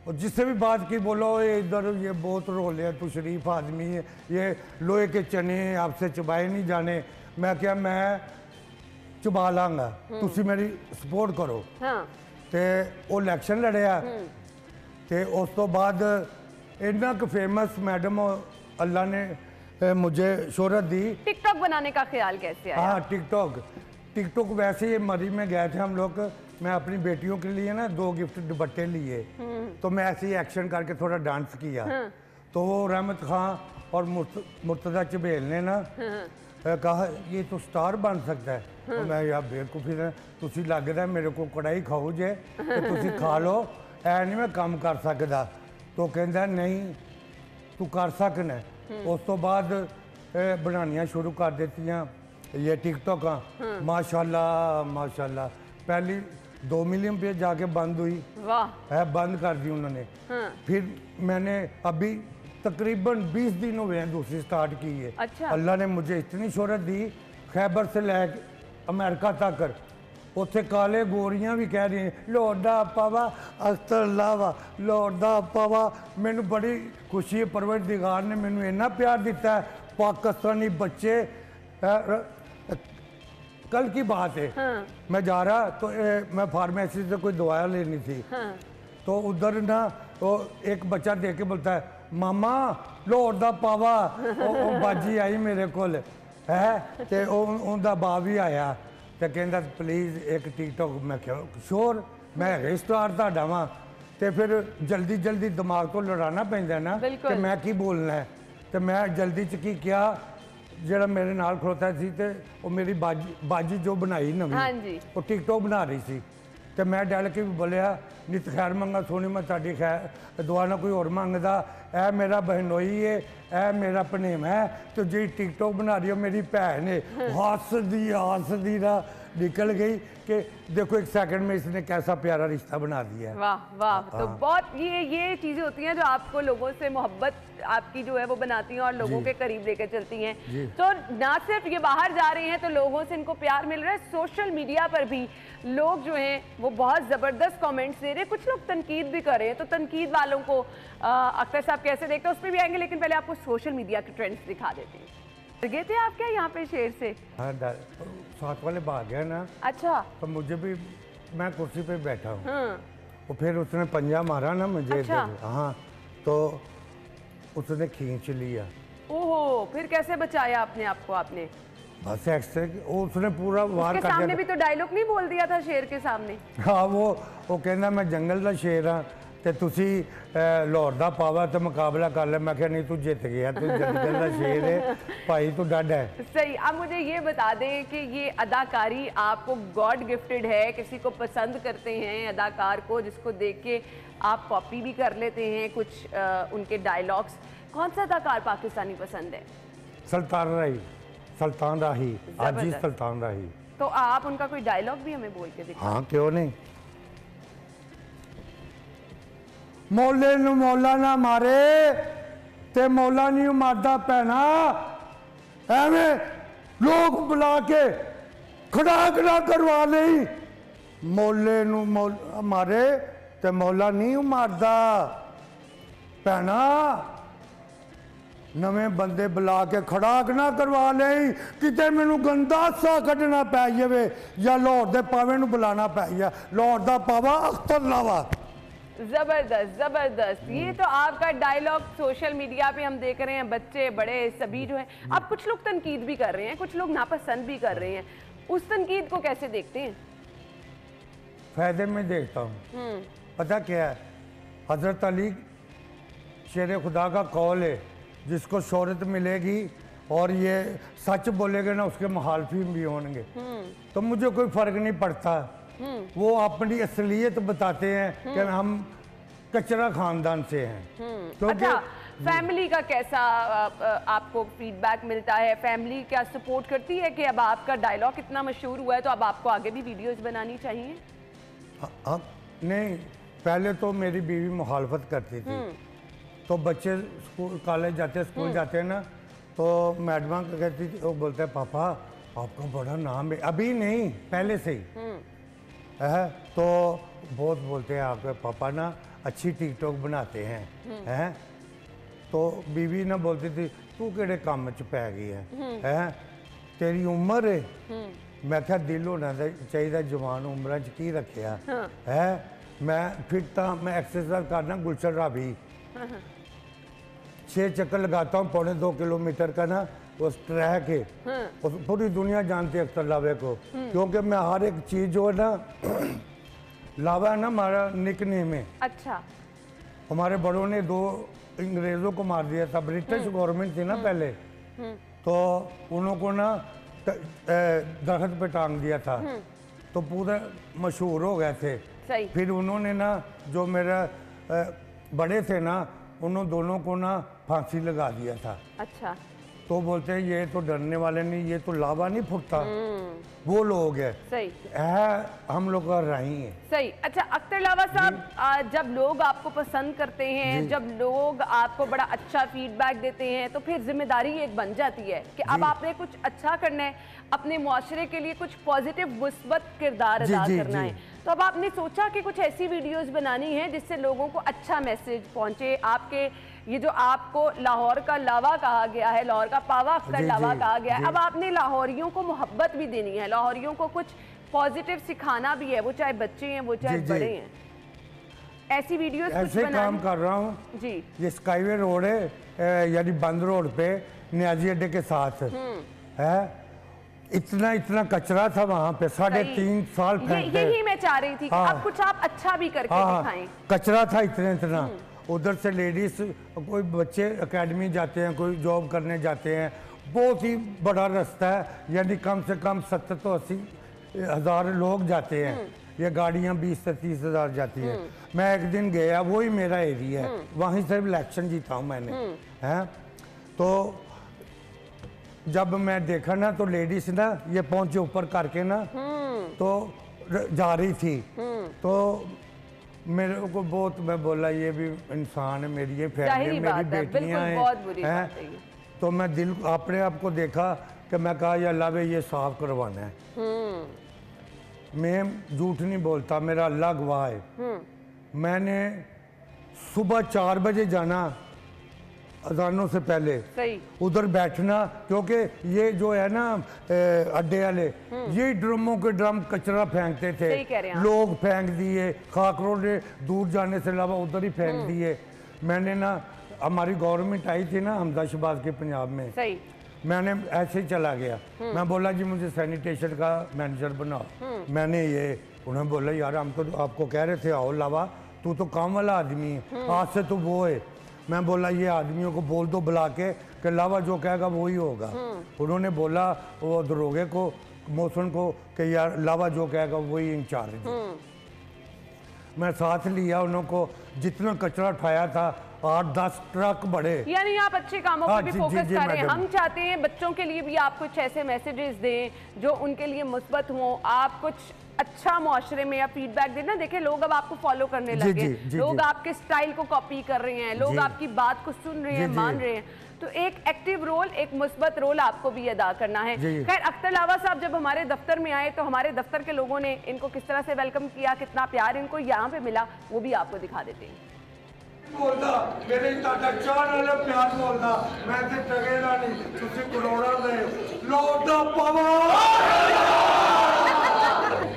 D: और जिससे भी बात की बोलो ये इधर ये बहुत रोले है, तू शरीफ आदमी है, ये लोहे के चने आपसे चबाए नहीं जाने। मैं क्या, मैं चबा लांगा, तुसी मेरी सपोर्ट करो।
A: हाँ।
D: ते वो इलेक्शन लड़िया ते उस तो बाद इतना फेमस मैडम अल्लाह ने मुझे शोहरत दी।
A: टिकटॉक बनाने का ख्याल कैसे आया?
D: हाँ, टिकटॉक वैसे ही मरी में गए थे हम लोग। मैं अपनी बेटियों के लिए ना 2 गिफ्ट दुपट्टे लिए, तो मैं ऐसे ही एक्शन करके थोड़ा डांस किया। तो वो रहमत खान और मुर्तज़ा चबेल ने ना कहा ये तो स्टार बन सकता है। तो मैं यार बेवकूफ़ी ने तुसी लगदा मेरे को कड़ाई खाओ जे तो तुसी खा लो, ऐ नहीं मैं काम कर सकदा। तो कहता नहीं तू कर सकना। उस तो बाद बनानियाँ शुरू कर देतियाँ ये टिकटॉक। माशाल्लाह माशाल्लाह, पहली 2 मिलियन पे जाके बंद हुई।
A: वाह।
D: है बंद कर दी उन्होंने। फिर मैंने अभी तकरीबन 20 दिन हुए हैं दूसरी स्टार्ट की है।
A: अच्छा।
D: अल्लाह ने मुझे इतनी शोहरत दी, खैबर से लेकर अमेरिका तक उत्थे काले गोरियां भी कह रही हैं लौटा पावा अख्तर लावा लौटा पावा। मैनू बड़ी खुशी है, परवरदिगार ने मैनू इन्ना प्यार दिता है। पाकिस्तानी बच्चे कल की बात है, मैं जा रहा तो मैं फार्मेसी से कोई दवाया लेनी थी। तो उधर ना तो एक बच्चा देख के बोलता है मामा लाहौर दा पावा। ओ बाजी आई मेरे कोल है ते उनका बाप भी आया ते कहंदा प्लीज़ एक टिकटॉक। मैं क्या श्योर, मैं स्टार तुहाडा वां। ते फिर जल्दी जल्दी दिमाग तो लड़ाना पैंदा ना कि मैं की बोलना है। तो मैं जल्दी च की किया, जरा मेरे नाल खड़ोता सी ते वो मेरी बाजी जो बनाई नवी वो टिकटॉक बना रही सी। तो मैं डल के भी बोलिया नित खैर मंगा सोनी मैं ताड़ी खैर दुआ ना कोई और मंगदा। ए मेरा बहनोई है, ए मेरा भनेम है, तो जी टिकटॉक बना रही हो मेरी भैन है। हसदी ना निकल गई कि देखो 1 सेकंड में इसने कैसा प्यारा रिश्ता बना दिया है।
A: वाह वाह। तो बहुत ये चीजें होती हैं जो आपको लोगों से मोहब्बत आपकी जो है वो बनाती हैं और लोगों के करीब लेकर चलती हैं। तो ना सिर्फ ये बाहर जा रहे हैं तो लोगों से इनको प्यार मिल रहा है, सोशल मीडिया पर भी लोग जो हैं वो बहुत जबरदस्त कमेंट्स दे रहे हैं, कुछ लोग तनकीद भी कर रहे हैं। तो तनकीद वालों को अख्तर साहब कैसे देखते हैं उस पर भी आएंगे, लेकिन पहले आपको सोशल मीडिया के ट्रेंड्स दिखा देते हैं। गए थे आप क्या यहाँ पे शेर से?
D: हाँ, साथ वाले भाग गया ना।
A: अच्छा।
D: तो मुझे भी, मैं कुर्सी पे बैठा हूँ। तो फिर उसने पंजा मारा ना मुझे।
A: अच्छा।
D: हाँ, तो उसने खींच लिया।
A: ओहो, फिर कैसे बचाया अपने आप को आपने?
D: बस एक्स्ट्रा उसने पूरा वार
A: उसके सामने भी तो डायलॉग नहीं बोल दिया था शेर के सामने?
D: हाँ, वो कहना मैं जंगल का शेर हाँ ते तुसी लाहौर दा पावा तो मुकाबला कर ले। मैं क्या नहीं तू जित गया, तू जंगल का शेर है भाई, तू डड है।
A: सही। अब मुझे ये बता दें कि ये अदाकारी आपको गॉड गिफ्टेड है, किसी को पसंद करते हैं अदाकार को जिसको देख के आप कॉपी भी कर लेते हैं कुछ उनके डायलॉग्स। कौन सा अदाकार पाकिस्तानी पसंद है?
D: सुल्तान राही, हाजी सुल्तान राही।
A: तो आप उनका कोई डायलॉग भी हमें बोल के दिखाओ।
D: हाँ, क्यों नहीं। मौले नू मौला ना मारे ते मौला नहीं मारदा भैना, एवें लोग बुला के खड़ा करवा नहीं। मौले नू मौला मारे ते मौला नहीं मारदा भैना, नवे बंदे बुला के खड़ा ना करवा नहीं किते मैनू गंदा सा कढ़ना पै जावे या लाहौर दे पावे नू बुलाना पै जाए। लाहौर दा पावा अख्तर लावा।
A: जबरदस्त जबरदस्त। ये तो आपका डायलॉग सोशल मीडिया पे हम देख रहे हैं, बच्चे बड़े सभी जो हैं। अब कुछ लोग तनकीद भी कर रहे हैं, कुछ लोग नापसंद भी कर रहे हैं, उस तनकीद को कैसे देखते हैं?
D: फायदे में देखता हूँ। पता क्या है, हजरत अली शेर खुदा का कौल है, जिसको शोहरत मिलेगी और ये सच बोलेगा ना उसके मुखालफी भी होंगे। तो मुझे कोई फर्क नहीं पड़ता। वो अपनी असलियत बताते हैं कि हम कचरा खानदान से हैं।
A: अच्छा, फैमिली का कैसा आपको फीडबैक मिलता है? फैमिली क्या सपोर्ट करती है कि अब आपका डायलॉग इतना मशहूर हुआ है तो अब आपको आगे भी वीडियोस बनानी चाहिए?
D: नहीं, पहले तो मेरी बीवी मुखालफत करती थी। तो बच्चे स्कूल कॉलेज जाते स्कूल जाते हैं ना, तो मैडम कहती थी, वो बोलते हैं पापा आपका बड़ा नाम है। अभी नहीं, पहले से ही है। तो बहुत बोलते हैं आपके पापा ना अच्छी टिकटॉक बनाते हैं। तो बीवी ना बोलती थी तू केड़े काम च पै गई है, तेरी उम्र है। मैं क्या दिल होना चाहिए, जवान उम्र च की रखिया है। मैं फिट हाँ, मैं एक्सरसाइज करना गुलशन रावी 6 चक्कर लगाता हूँ 2.25 किलोमीटर का ना उस ट्रैक है। और पूरी दुनिया जानती है अख्तर लावे को, क्योंकि मैं हर एक चीज़ जो है ना लावा है ना हमारा निक नेम है।
A: अच्छा।
D: हमारे बड़ों ने 2 अंग्रेज़ों को मार दिया था, ब्रिटिश गवर्नमेंट थी ना पहले, तो उनको ना दरख्त पे टांग दिया था, तो पूरे मशहूर हो गए थे।
A: सही।
D: फिर उन्होंने ना जो मेरा बड़े थे ना, उन्होंने दोनों को ना फांसी लगा दिया था।
A: अच्छा।
D: तो बोलते हैं ये तो डरने वाले नहीं, ये तो लावा नहीं फूटता, वो लोग है।
A: सही
D: है, हम लोग का राही है।
A: सही। अच्छा अख्तर लावा साहब, जब लोग आपको पसंद करते हैं, जब लोग आपको बड़ा अच्छा फीडबैक देते हैं, तो फिर जिम्मेदारी एक बन जाती है कि अब आपने कुछ अच्छा करना है, अपने मुआशरे के लिए कुछ पॉजिटिव मुस्बत किरदार अदा करना है। तो अब आपने सोचा कि कुछ ऐसी वीडियोस बनानी है जिससे लोगों को अच्छा मैसेज पहुंचे। आपके ये जो आपको लाहौर का लावा कहा गया है, लाहौर का पावा अख्तर लावा कहा गया है, अब आपने लाहौरियों को मोहब्बत भी देनी है, लाहौरियों को कुछ पॉजिटिव सिखाना भी है, वो चाहे बच्चे हैं वो चाहे बड़े हैं। ऐसी वीडियोस
D: ऐसे काम कर रहा हूँ
A: जी।
D: ये स्काईवे रोड है, यानी बंद रोड पे नियाजी अड्डे के साथ है। इतना इतना कचरा था वहाँ पे, 3.5 साल फेंकते।
A: यही मैं चाह रही थी कि अब कुछ आप अच्छा भी करके दिखाएं।
D: कचरा था इतना इतना। उधर से लेडीज, कोई बच्चे एकेडमी जाते हैं, कोई जॉब करने जाते हैं, बहुत ही बड़ा रास्ता है, यानी कम से कम 70 तो 80 हज़ार लोग जाते हैं। ये गाड़ियाँ 20 से 30 हज़ार जाती हैं। मैं एक दिन गया, वही मेरा एरिया है, वहीं से इलेक्शन जीता हूँ मैंने, है। तो जब मैं देखा ना तो लेडीज ना ये पहुंचे ऊपर करके ना तो जा रही थी, तो मेरे को बहुत, मैं बोला ये भी इंसान है, मेरी ये फैमिली, मेरी बेटियां हैं। तो मैं दिल अपने आप को देखा कि मैं कहा या अल्लाह ये साफ करवाना है। मैं झूठ नहीं बोलता, मेरा अल्लाह गवाह है। मैंने सुबह 4 बजे जाना अजानों से पहले, उधर बैठना, क्योंकि ये जो है ना अड्डे वाले ये ड्रमों के ड्रम कचरा फेंकते थे, लोग फेंक दिए, खाकरों ने दूर जाने से अलावा उधर ही फेंक दिए। मैंने ना, हमारी गवर्नमेंट आई थी ना हमदा शहबाज के पंजाब में, मैंने ऐसे ही चला गया। मैं बोला जी मुझे सैनिटेशन का मैनेजर बनाओ। मैंने ये, उन्होंने बोला यार हम तो आपको कह रहे थे आओ लावा, तू तो काम वाला आदमी है, आज से तो वो है। मैं बोला ये आदमियों को बोल दो बुला के कि लावा जो कहेगा वही होगा। उन्होंने बोला वो दरोगे को, मौसम को, कि यार लावा जो कहेगा वही इंचार्ज है। मैं साथ लिया उनको, जितना कचरा उठाया था 8-10 ट्रक बड़े।
A: यानी आप अच्छे कामों पर भी फोकस कर रहे हैं। हम चाहते हैं बच्चों के लिए भी आप कुछ ऐसे मैसेजेस दें जो उनके लिए मुस्बत हों, आप कुछ अच्छा मुआशरे में या फीडबैक देना। देखिए लोग अब आपको फॉलो करने लगे, लोग आपके स्टाइल को कॉपी कर रहे हैं, लोग आपकी बात को सुन रहे हैं, मान रहे हैं। तो एक एक्टिव रोल, एक मुस्बत रोल आपको भी अदा करना है। खैर अख्तर लावा साहब जब हमारे दफ्तर में आए तो हमारे दफ्तर के लोगों ने इनको किस तरह से वेलकम किया, कितना प्यार इनको यहाँ पे मिला, वो भी आपको दिखा देते हैं।
D: बोलता मेरे चार वाले प्यार बोलता, मैं ते टगेरा नहीं, तुझे करोड़ा दे लौटा पावा।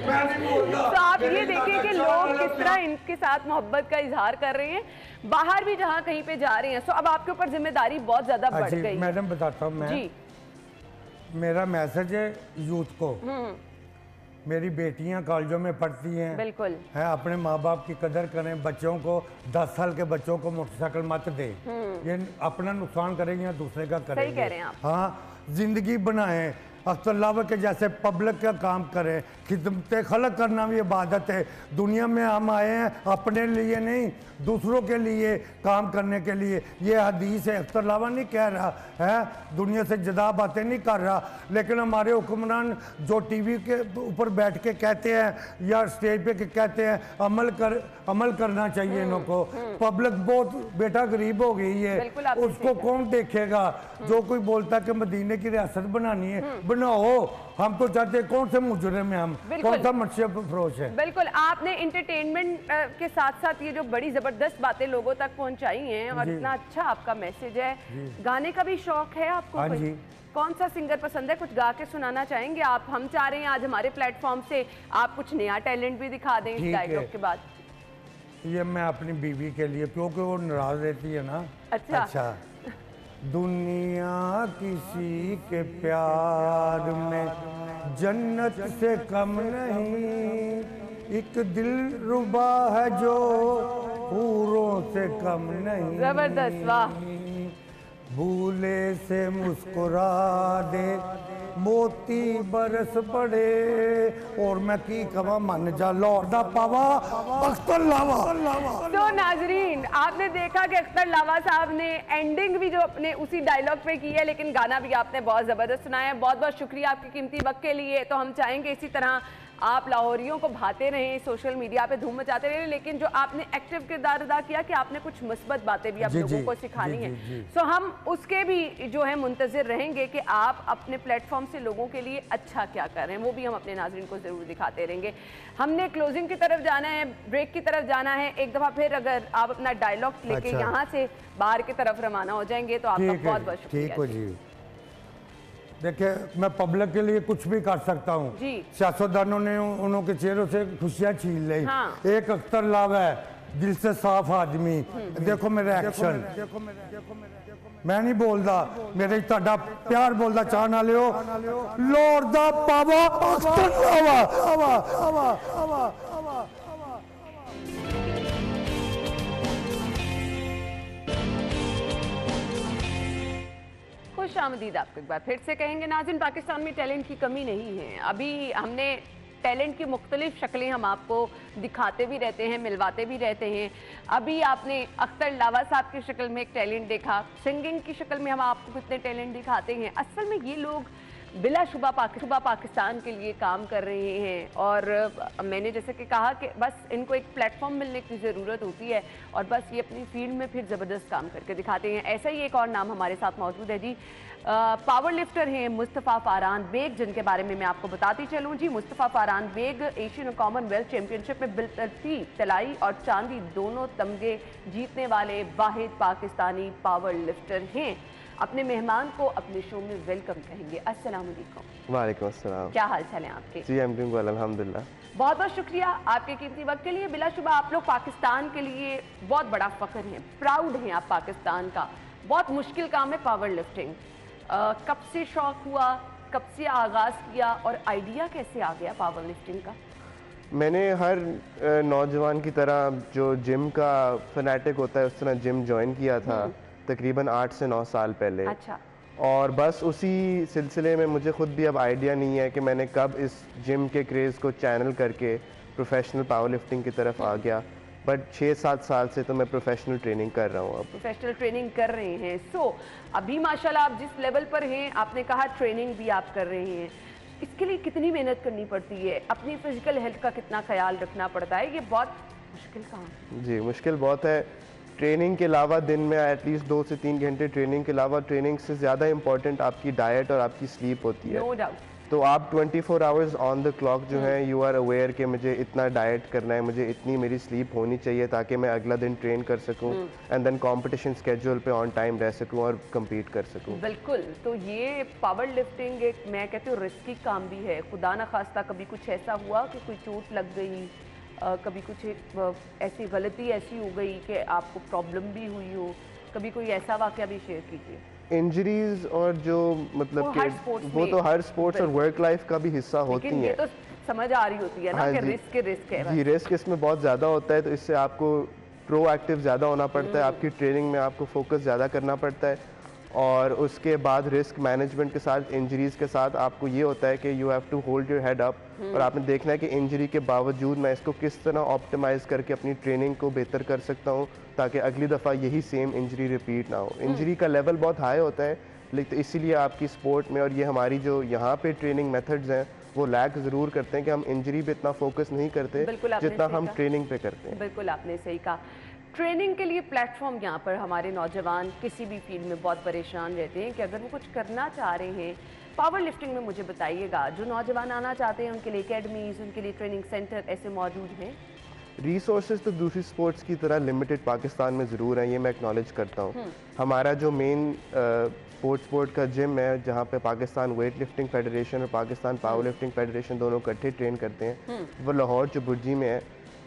D: मैं नहीं बोलता।
A: तो आप ये देखिए कि लोग किस तरह इनके साथ मोहब्बत का इजहार कर रहे हैं, बाहर भी जहाँ कहीं पे जा रहे हैं। सो अब आपके ऊपर जिम्मेदारी बहुत ज्यादा बढ़ गई।
D: मैडम बताता हूँ मैं, मेरा मैसेज है यूथ को, मेरी बेटियां कॉलेजों में पढ़ती हैं, बिल्कुल है, अपने माँ बाप की कदर करें, बच्चों को 10 साल के बच्चों को मोटरसाइकिल मत दें, ये अपना नुकसान करेंगे या दूसरे का करेंगे।
A: सही कह रहे हैं आप।
D: हाँ, जिंदगी बनाएं, अख्तर लावा के जैसे पब्लिक का काम करें, खिदमत खलक करना भी इबादत है। दुनिया में हम आए हैं अपने लिए नहीं, दूसरों के लिए काम करने के लिए। ये हदीस है, अख्तर लावा नहीं कह रहा है, दुनिया से जुदा बातें नहीं कर रहा, लेकिन हमारे हुक्मरान जो टीवी के ऊपर बैठ के कहते हैं या स्टेज पे कहते हैं अमल करना चाहिए इनको। पब्लिक बहुत बेटा गरीब हो गई है, उसको कौन देखेगा। जो कोई बोलता है कि मदीने की रियासत बनानी है, बनाओ। हम तो चाहते हैं, कौन से मुजरिम है हम, कौन सा मंशिया फरोश है।
A: बिल्कुल, आपने एंटरटेनमेंट के साथ साथ ये जो बड़ी जबरदस्त बातें लोगों तक पहुंचाई हैं और इतना अच्छा आपका मैसेज है। गाने का भी शौक है आपको?
D: हाँ जी।
A: कौन सा सिंगर पसंद है, कुछ गा के सुनाना चाहेंगे आप? हम चाह रहे हैं आज हमारे प्लेटफॉर्म से आप कुछ नया टैलेंट भी दिखा दें इस डायलॉग के बाद।
D: ये मैं अपनी बीवी के लिए, क्योंकि वो नाराज रहती है ना। अच्छा दुनिया किसी के प्यार में जन्नत से कम नहीं, एक दिल रुबा है जो हूरों से कम नहीं।
A: जबरदस्त, वाह।
D: भूले से मुस्कुरा दे मोती बरस पड़े, और मैं की कवा मन जा लौर दा पावा अख्तर लावा।
A: तो नाजरीन, आपने देखा कि अख्तर लावा साहब ने एंडिंग भी जो अपने उसी डायलॉग पे की है, लेकिन गाना भी आपने बहुत ज़बरदस्त सुनाया है। बहुत बहुत शुक्रिया आपके कीमती वक्त के लिए। तो हम चाहेंगे इसी तरह आप लाहौरियों को भाते रहें, सोशल मीडिया पे धूम मचाते रहें, लेकिन जो आपने एक्टिव किरदार अदा किया कि आपने कुछ मुस्बत बातें भी आप लोगों को सिखानी है, सो हम उसके भी जो है मुंतज़िर रहेंगे कि आप अपने प्लेटफॉर्म से लोगों के लिए अच्छा क्या कर रहे हैं, वो भी हम अपने नाज़रीन को ज़रूर दिखाते रहेंगे। हमने क्लोजिंग की तरफ जाना है, ब्रेक की तरफ जाना है। एक दफ़ा फिर अगर आप अपना डायलॉग लेके यहाँ से बाहर की तरफ रवाना हो जाएंगे तो आपका बहुत बहुत शुक्रिया।
D: देखिए, मैं पब्लिक के लिए कुछ भी कर सकता हूँ। सियासतदानों ने उनके चेहरों से खुशियाँ छीन ली। हाँ। एक अख्तर लावा है, दिल से साफ आदमी। देखो मेरे एक्शन, मैं नहीं बोलता, मेरे ਤੁਹਾਡਾ प्यार बोलता चाहने वाले हो लौर दा पावा अख्तर लावा।
A: खुश आमदीद आपको एक बार फिर से कहेंगे नाज़रीन। पाकिस्तान में टैलेंट की कमी नहीं है। अभी हमने टैलेंट की मुख्तलिफ शक्लें हम आपको दिखाते भी रहते हैं, मिलवाते भी रहते हैं। अभी आपने अख्तर लावा साहब की शक्ल में एक टैलेंट देखा, सिंगिंग की शक्ल में हम आपको कितने टैलेंट दिखाते हैं। असल में ये लोग बिलाशुबा पाकिस्तान के लिए काम कर रहे हैं, और मैंने जैसे कि कहा कि बस इनको एक प्लेटफॉर्म मिलने की ज़रूरत होती है, और बस ये अपनी फील्ड में फिर ज़बरदस्त काम करके दिखाते हैं। ऐसा ही एक और नाम हमारे साथ मौजूद है जी, पावर लिफ्टर हैं मुस्तफ़ा फ़ारान बेग, जिनके बारे में मैं आपको बताती चलूँ जी। मुस्तफ़ा फ़ारान बेग एशियन और कॉमनवेल्थ चैम्पियनशिप में बिलतरतीब तलाई और चांदी दोनों तमगे जीतने वाले वाहिद पाकिस्तानी पावर लिफ्टर हैं। अपने मेहमान को अपने शो में वेलकम कहेंगे। अस्सलाम वालेकुम।
E: वालेकुम अस्सलाम।
A: क्या हाल चाल है आपके?
E: जी, आई एम डूइंग वेल अल्हम्दुलिल्लाह।
A: बहुत बहुत शुक्रिया आपके कीमती वक्त के लिए। बिलाशुबा आप लोग पाकिस्तान के लिए बहुत बड़ा फ़ख्र हैं, प्राउड हैं आप पाकिस्तान का। बहुत मुश्किल काम है पावर लिफ्टिंग। कब से शौक हुआ, कब से आगाज़ किया, और आइडिया कैसे आ गया पावर लिफ्टिंग का?
E: मैंने हर नौजवान की तरह जो जिम का फैनेटिक होता है उस तरह जिम ज्वाइन किया था तकरीबन 8 से 9 साल पहले।
A: अच्छा।
E: और बस उसी सिलसिले में मुझे खुद भी अब आइडिया नहीं है कि मैंने कब इस जिम के क्रेज़ को चैनल करके प्रोफेशनल पावर लिफ्टिंग की तरफ आ गया, बट 6-7 साल से तो मैं प्रोफेशनल ट्रेनिंग कर रहा हूँ। अब
A: प्रोफेशनल ट्रेनिंग कर रहे हैं। सो अभी माशाल्लाह आप जिस लेवल पर हैं, आपने कहा ट्रेनिंग भी आप कर रहे हैं, इसके लिए कितनी मेहनत करनी पड़ती है, अपनी फिजिकल हेल्थ का कितना ख्याल रखना पड़ता है? ये बहुत मुश्किल काम है।
E: जी, मुश्किल बहुत है। ट्रेनिंग के अलावा दिन में एटलीस्ट 2 से 3 घंटे ट्रेनिंग के अलावा, ट्रेनिंग से ज़्यादा इंपॉर्टेंट आपकी डाइट और आपकी स्लीप होती है।
A: No doubt.
E: तो आप 24 आवर्स ऑन द क्लॉक जो है, यू आर अवेयर कि मुझे इतना डाइट करना है, मुझे इतनी मेरी स्लीप होनी चाहिए ताकि मैं अगला दिन ट्रेन कर सकूं एंड देन कंपटीशन स्केड्यूल पे ऑन टाइम रह सकूं और compete कर सकूं।
A: बिल्कुल। तो ये पावर लिफ्टिंग एक, मैं कहती हूँ, रिस्की काम भी है। खुदा ना खास्ता कभी कुछ ऐसा हुआ कि कोई चोट लग गई, कभी कुछ ऐसी गलती ऐसी हो गई कि आपको प्रॉब्लम भी हुई हो, कभी कोई ऐसा वाक़या भी शेयर कीजिए।
E: इंजरीज और जो मतलब वो तो हर स्पोर्ट्स और वर्क लाइफ का भी हिस्सा होती हैं।
A: ये तो समझ आ रही होती है ना कि रिस्क है।
E: जी, रिस्क इसमें बहुत ज़्यादा होता है, तो इससे आपको प्रोएक्टिव ज़्यादा होना पड़ता है, आपकी ट्रेनिंग में आपको फोकस ज़्यादा करना पड़ता है, और उसके बाद रिस्क मैनेजमेंट के साथ इंजरीज के साथ आपको ये होता है कि you have to hold your head up, और आपने देखना है कि इंजरी के बावजूद मैं इसको किस तरह ऑप्टिमाइज़ करके अपनी ट्रेनिंग को बेहतर कर सकता हूँ ताकि अगली दफ़ा यही सेम इंजरी रिपीट ना हो। इंजरी का लेवल बहुत हाई होता है, लेकिन इसीलिए आपकी स्पोर्ट में और ये हमारी जो यहाँ पे ट्रेनिंग मेथड्स हैं वो लैक ज़रूर करते हैं कि हम इंजरी पे इतना फोकस नहीं करते जितना हम ट्रेनिंग पे करते हैं।
A: बिल्कुल आपने सही कहा। ट्रेनिंग के लिए प्लेटफॉर्म यहाँ पर हमारे नौजवान किसी भी फील्ड में बहुत परेशान रहते हैं कि अगर वो कुछ करना चाह रहे हैं पावर लिफ्टिंग में, मुझे बताइएगा, जो नौजवान आना चाहते हैं उनके लिए एकेडमीज, उनके लिए ट्रेनिंग सेंटर ऐसे मौजूद हैं?
E: रिसोर्सेज तो दूसरी स्पोर्ट्स की तरह लिमिटेड पाकिस्तान में ज़रूर हैं, ये मैं एक्नॉलेज करता हूँ। हमारा जो मेन स्पोर्ट का जिम है जहाँ पे पाकिस्तान वेट लिफ्टिंग फेडरेशन और पाकिस्तान पावर लिफ्टिंग फेडरेशन दोनों इकट्ठे ट्रेन करते हैं, वो लाहौर चुबुर्जी में है।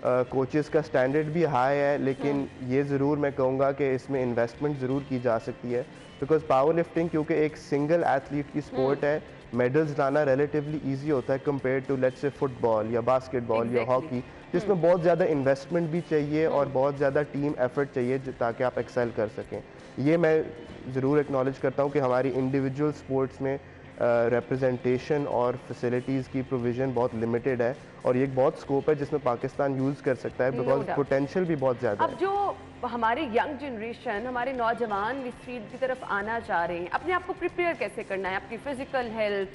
E: कोचेस का स्टैंडर्ड भी हाई है, लेकिन ये ज़रूर मैं कहूँगा कि इसमें इन्वेस्टमेंट ज़रूर की जा सकती है, बिकॉज पावर लिफ्टिंग क्योंकि एक सिंगल एथलीट की स्पोर्ट है, मेडल्स लाना रिलेटिवली इजी होता है compare to let's say football या बास्केटबॉल या हॉकी, जिसमें बहुत ज़्यादा इन्वेस्टमेंट भी चाहिए और बहुत ज़्यादा टीम एफर्ट चाहिए ताकि आप एक्सेल कर सकें। ये मैं ज़रूर एक्नॉलेज करता हूँ कि हमारी इंडिविजुअल स्पोर्ट्स में रिप्रेजेंटेशन और फैसिलिटीज़ की प्रोविज़न बहुत लिमिटेड है, और ये एक बहुत स्कोप है जिसमें पाकिस्तान यूज़ कर सकता है, बिकॉज पोटेंशियल भी बहुत ज़्यादा है।
A: अब जो हमारे यंग जनरेशन, हमारे नौजवान इस फील्ड की तरफ आना चाह रहे हैं, अपने आप को प्रिपेयर कैसे करना है, आपकी फिजिकल हेल्थ,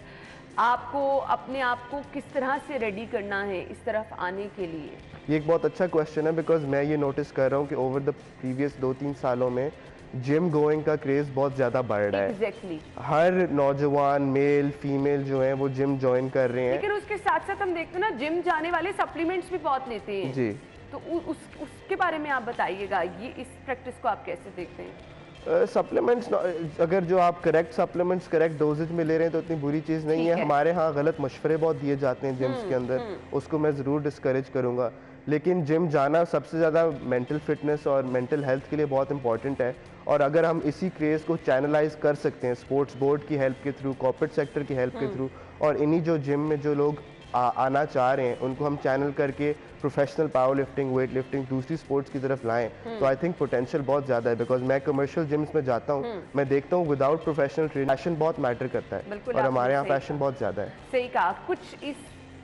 A: आपको अपने आप को किस तरह से रेडी करना है इस तरफ आने के लिए?
E: ये एक बहुत अच्छा क्वेश्चन है, बिकॉज मैं ये नोटिस कर रहा हूँ कि ओवर द प्रीवियस 2-3 सालों में जिम गोइंग का क्रेज़ बहुत ज़्यादा बढ़ रहा है।
A: Exactly.
E: हर नौजवान मेल फीमेल जो है वो जिम ज्वाइन कर रहे हैं,
A: लेकिन उसके साथ साथ हम देखते हैं ना, जिम जाने वाले सप्लीमेंट्स भी बहुत लेते हैं
E: जी।
A: तो उसके बारे में आप बताइएगा, ये इस प्रैक्टिस को आप कैसे देखते हैं?
E: सप्लीमेंट्स अगर जो आप करेक्ट सप्लीमेंट्स करेक्ट डोजेज में ले रहे हैं तो इतनी बुरी चीज़ नहीं है। हमारे यहाँ गलत मशवरे बहुत दिए जाते हैं जिम्स के अंदर, उसको मैं ज़रूर डिस्करेज करूँगा, लेकिन जिम जाना सबसे ज़्यादा मेंटल फिटनेस और मेंटल हेल्थ के लिए बहुत इंपॉर्टेंट है। और अगर हम इसी क्रेज़ को चैनलाइज कर सकते हैं स्पोर्ट्स बोर्ड की हेल्प के थ्रू, कॉर्पोरेट सेक्टर की हेल्प के थ्रू, और इन्हीं जो जिम में जो लोग आना चाह रहे हैं उनको हम चैनल करके professional power lifting, weight lifting, दूसरी स्पोर्ट्स की तरफ लाएं, तो आई थिंक पोटेंशियल बहुत ज़्यादा है। बिकॉज मैं कमर्शियल जिम्स में जाता हूँ, मैं देखता हूँ विदाउट प्रोफेशनल ट्रेनिंग पैशन बहुत मैटर करता है, और हमारे यहाँ पैशन बहुत ज़्यादा है।
A: सही कहा। कुछ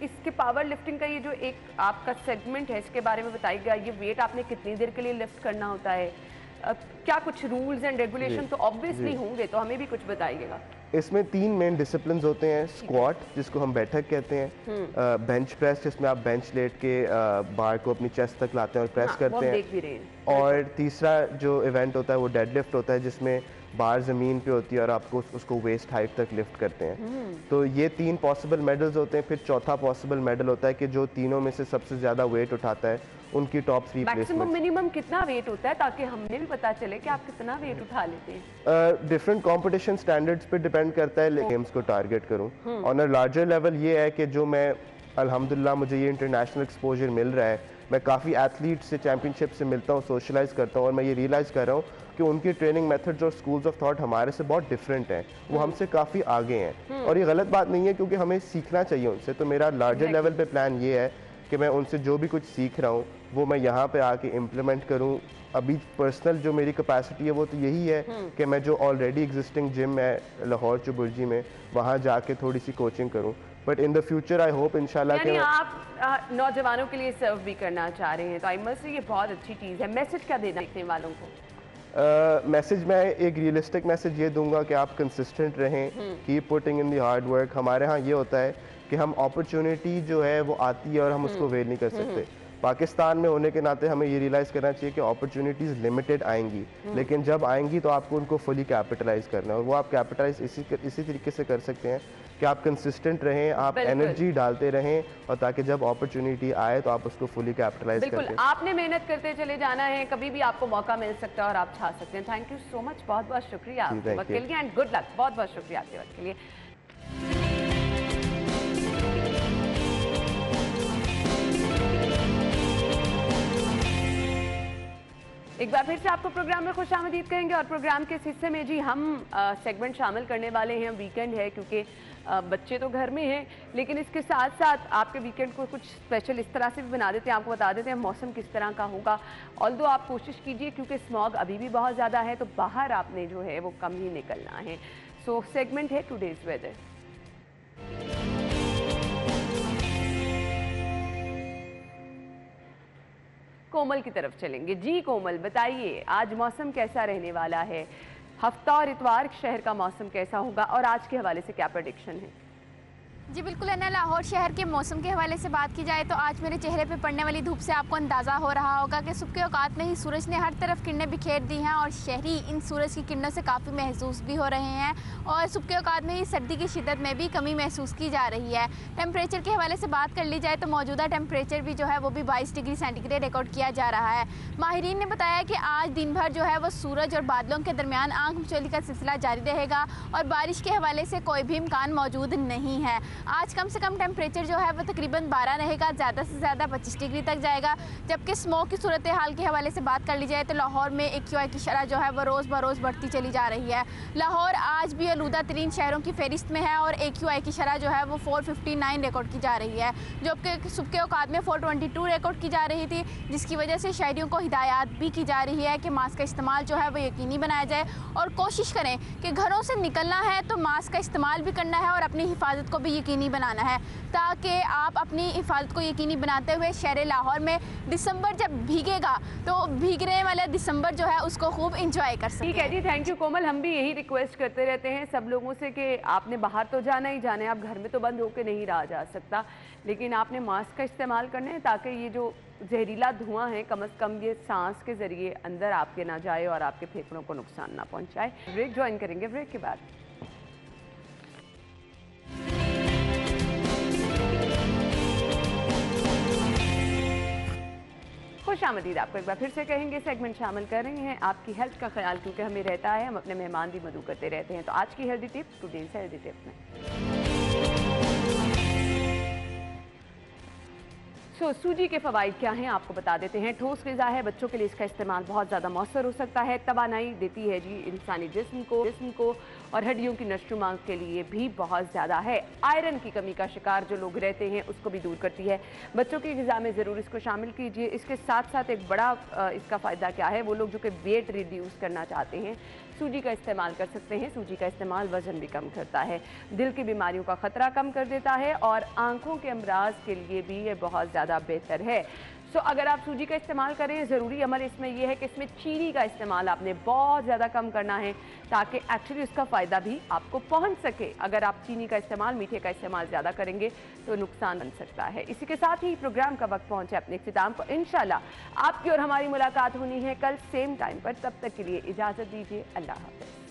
A: इसके पावर लिफ्टिंग का ये जो एक आपका सेगमेंट है, इसके बारे में बताइएगा। ये वेट आपने कितनी देर के लिए लिफ्ट करना होता है, क्या कुछ रूल्स एंड रेगुलेशन तो ऑब्वियसली होंगे, तो हमें भी कुछ बताइएगा।
E: इसमें 3 मेन डिसिप्लिन होते हैं। स्क्वाट जिसको हम बैठक कहते हैं, बेंच प्रेस जिसमें आप बेंच लेट के बार को अपनी चेस्ट तक लाते हैं और प्रेस करते हैं, और तीसरा जो इवेंट होता है वो डेडलिफ्ट होता है जिसमें बार ज़मीन पे होती है और आपको उसको वेस्ट हाइट तक लिफ्ट करते हैं। तो ये 3 पॉसिबल मेडल्स होते हैं। फिर चौथा पॉसिबल मेडल होता है कि जो तीनों में से सबसे ज़्यादा वेट उठाता है उनकी टॉप 3
A: मैक्सिमम मिनिमम कितना वेट होता है, ताकि हमें भी पता चले कि आप कितना वेट उठा लेते हैं?
E: डिफरेंट कंपटीशन स्टैंडर्ड्स पे डिपेंड करता है, गेम्स को टारगेट करूं ऑन अ लार्जर लेवल ये है कि जो मैं अल्हम्दुलिल्लाह मुझे ये इंटरनेशनल एक्सपोजर मिल रहा है, मैं काफ़ी एथलीट से चैम्पियनशिप से मिलता हूँ, सोशलाइज करता हूँ, और मैं ये रियलाइज़ कर रहा हूँ कि उनकी ट्रेनिंग मेथड्स और स्कूल्स ऑफ थॉट हमारे से बहुत डिफरेंट हैं, वो हमसे काफ़ी आगे हैं, और ये गलत बात नहीं है क्योंकि हमें सीखना चाहिए उनसे। तो मेरा लार्जर लेवल पे प्लान ये है कि मैं उनसे जो भी कुछ सीख रहा हूँ वो मैं यहाँ पे आके इम्प्लीमेंट करूँ। अभी पर्सनल जो मेरी कैपेसिटी है वो तो यही है कि मैं जो ऑलरेडी एग्जिस्टिंग जिम है लाहौर चुबुर्जी में, वहाँ जाके थोड़ी सी कोचिंग करूँ, but in the future I hope इंशाल्लाह
A: कि आप नौजवानों के लिए सर्व भी करना चाह रहे हैं, तो आई मस्ट ये बहुत अच्छी चीज़ है। मैसेज क्या देना देखने वालों को?
E: मैसेज मैं एक रियलिस्टिक मैसेज ये दूंगा कि आप कंसिस्टेंट रहें, keep putting in the hard work. हमारे यहाँ ये होता है कि हम अपॉर्चुनिटी जो है वो आती है और हम उसको वेल नहीं कर सकते। पाकिस्तान में होने के नाते हमें ये रियलाइज़ करना चाहिए कि अपॉर्चुनिटीज़ लिमिटेड आएंगी, लेकिन जब आएंगी तो आपको उनको फुली कैपिटलाइज करना है, और वो आप कैपिटलाइज इसी तरीके से कर सकते हैं कि आप कंसिस्टेंट रहें, आप एनर्जी डालते रहें, और ताकि जब अपॉर्चुनिटी आए तो आप उसको फुली कैपिटलाइज करें।
A: आपने मेहनत करते चले जाना है, कभी भी आपको मौका मिल सकता है और आप छा सकते हैं। थैंक यू सो मच, बहुत बहुत शुक्रिया आपके वक्त के लिए, एंड गुड लक। बहुत बहुत शुक्रिया आपके वक्त के लिए। एक बार फिर से आपको प्रोग्राम में खुशामदीद कहेंगे, और प्रोग्राम के इस हिस्से में जी हम सेगमेंट शामिल करने वाले हैं। वीकेंड है, क्योंकि बच्चे तो घर में हैं, लेकिन इसके साथ साथ आपके वीकेंड को कुछ स्पेशल इस तरह से भी बना देते हैं, आपको बता देते हैं मौसम किस तरह का होगा। ऑल्दो आप कोशिश कीजिए, क्योंकि स्मॉग अभी भी बहुत ज़्यादा है, तो बाहर आपने जो है वो कम ही निकलना है। सो सेगमेंट है टुडेज वेदर। कोमल की तरफ चलेंगे। जी कोमल, बताइए आज मौसम कैसा रहने वाला है? हफ्ता और इतवार शहर का मौसम कैसा होगा, और आज के हवाले से क्या प्रेडिक्शन है?
F: जी बिल्कुल है ना, लाहौर शहर के मौसम के हवाले से बात की जाए तो आज मेरे चेहरे पे पड़ने वाली धूप से आपको अंदाज़ा हो रहा होगा कि सुबह के औकात में ही सूरज ने हर तरफ किरणें बिखेर दी हैं, और शहरी इन सूरज की किरणों से काफ़ी महसूस भी हो रहे हैं, और सुबह के औकात में ही सर्दी की शिद्दत में भी कमी महसूस की जा रही है। टेम्परेचर के हवाले से बात कर ली जाए तो मौजूदा टेम्परेचर भी जो है वो भी 22 डिग्री सेंटीग्रेड रिकॉर्ड किया जा रहा है। माहिरीन ने बताया कि आज दिन भर जो है वो सूरज और बादलों के दरमियान आंख मिचौली का सिलसिला जारी रहेगा, और बारिश के हवाले से कोई भी इम्कान मौजूद नहीं है। आज कम से कम टेम्परेचर जो है वो तकरीबन 12 रहेगा, ज़्यादा से ज़्यादा 25 डिग्री तक जाएगा। जबकि स्मोक की सूरत हाल के हवाले से बात कर ली जाए तो लाहौर में AQI की शरह जो है वो रोज़ बरोज़ बढ़ती चली जा रही है। लाहौर आज भी आलूदा तरीन शहरों की फहरिस्त में है और AQI की शरह जो है वो 459 रिकॉर्ड की जा रही है, जबकि सुबह के औकात में 422 रिकॉर्ड की जा रही थी, जिसकी वजह से शहरियों को हिदायत भी की जा रही है कि मास्क का इस्तेमाल जो है वो यकीनी बनाया जाए और कोशिश करें कि घरों से निकलना है तो मास्क का इस्तेमाल भी करना है और अपनी हिफाजत को भी यकीनी बनाना है, ताकि आप अपनी हिफाजत को यकीनी बनाते हुए शहर लाहौर में दिसंबर जब भीगेगा तो भीगने वाला दिसंबर जो है उसको खूब इंजॉय कर सकें।
A: ठीक है जी, थैंक यू कोमल। हम भी यही रिक्वेस्ट करते रहते हैं सब लोगों से कि आपने बाहर तो जाना ही जाना है, आप घर में तो बंद होकर नहीं रहा जा सकता, लेकिन आपने मास्क का इस्तेमाल करना है ताकि ये जो जहरीला धुआं है कम से कम ये सांस के ज़रिए अंदर आपके ना जाए और आपके फेफड़ों को नुकसान ना पहुंचाए। ब्रेक ज्वाइन करेंगे, ब्रेक के बाद खुशामदीद आपको एक बार फिर से कहेंगे। सेगमेंट शामिल कर रहे हैं आपकी हेल्थ का ख्याल, क्योंकि हमें रहता है, हम अपने मेहमान भी मदू करते रहते हैं। तो आज की healthy tip, today's healthy tip में सूजी के फ़वाइद क्या हैं आपको बता देते हैं। ठोस ग़िज़ा है, बच्चों के लिए इसका इस्तेमाल बहुत ज़्यादा मौसर हो सकता है, तवानाई देती है जी इंसानी जिस्म को और हड्डियों की नशोनुमा के लिए भी बहुत ज़्यादा है। आयरन की कमी का शिकार जो लोग रहते हैं उसको भी दूर करती है। बच्चों की ग़िज़ा में ज़रूर इसको शामिल कीजिए। इसके साथ साथ एक बड़ा इसका फ़ायदा क्या है, वो लोग जो कि वेट रिड्यूस करना चाहते हैं सूजी का इस्तेमाल कर सकते हैं। सूजी का इस्तेमाल वज़न भी कम करता है, दिल की बीमारियों का ख़तरा कम कर देता है और आँखों के अमराज के लिए भी ये बहुत ज़्यादा बेहतर है। सो अगर आप सूजी का इस्तेमाल करें, ज़रूरी अमल इसमें यह है कि इसमें चीनी का इस्तेमाल आपने बहुत ज़्यादा कम करना है ताकि एक्चुअली उसका फ़ायदा भी आपको पहुंच सके। अगर आप चीनी का इस्तेमाल, मीठे का इस्तेमाल ज़्यादा करेंगे तो नुकसान बन सकता है। इसी के साथ ही प्रोग्राम का वक्त पहुंचे अपने इख्तिताम पर। इंशाल्लाह आपकी और हमारी मुलाकात होनी है कल सेम टाइम पर। तब तक के लिए इजाज़त दीजिए, अल्लाह हाफ़िज़।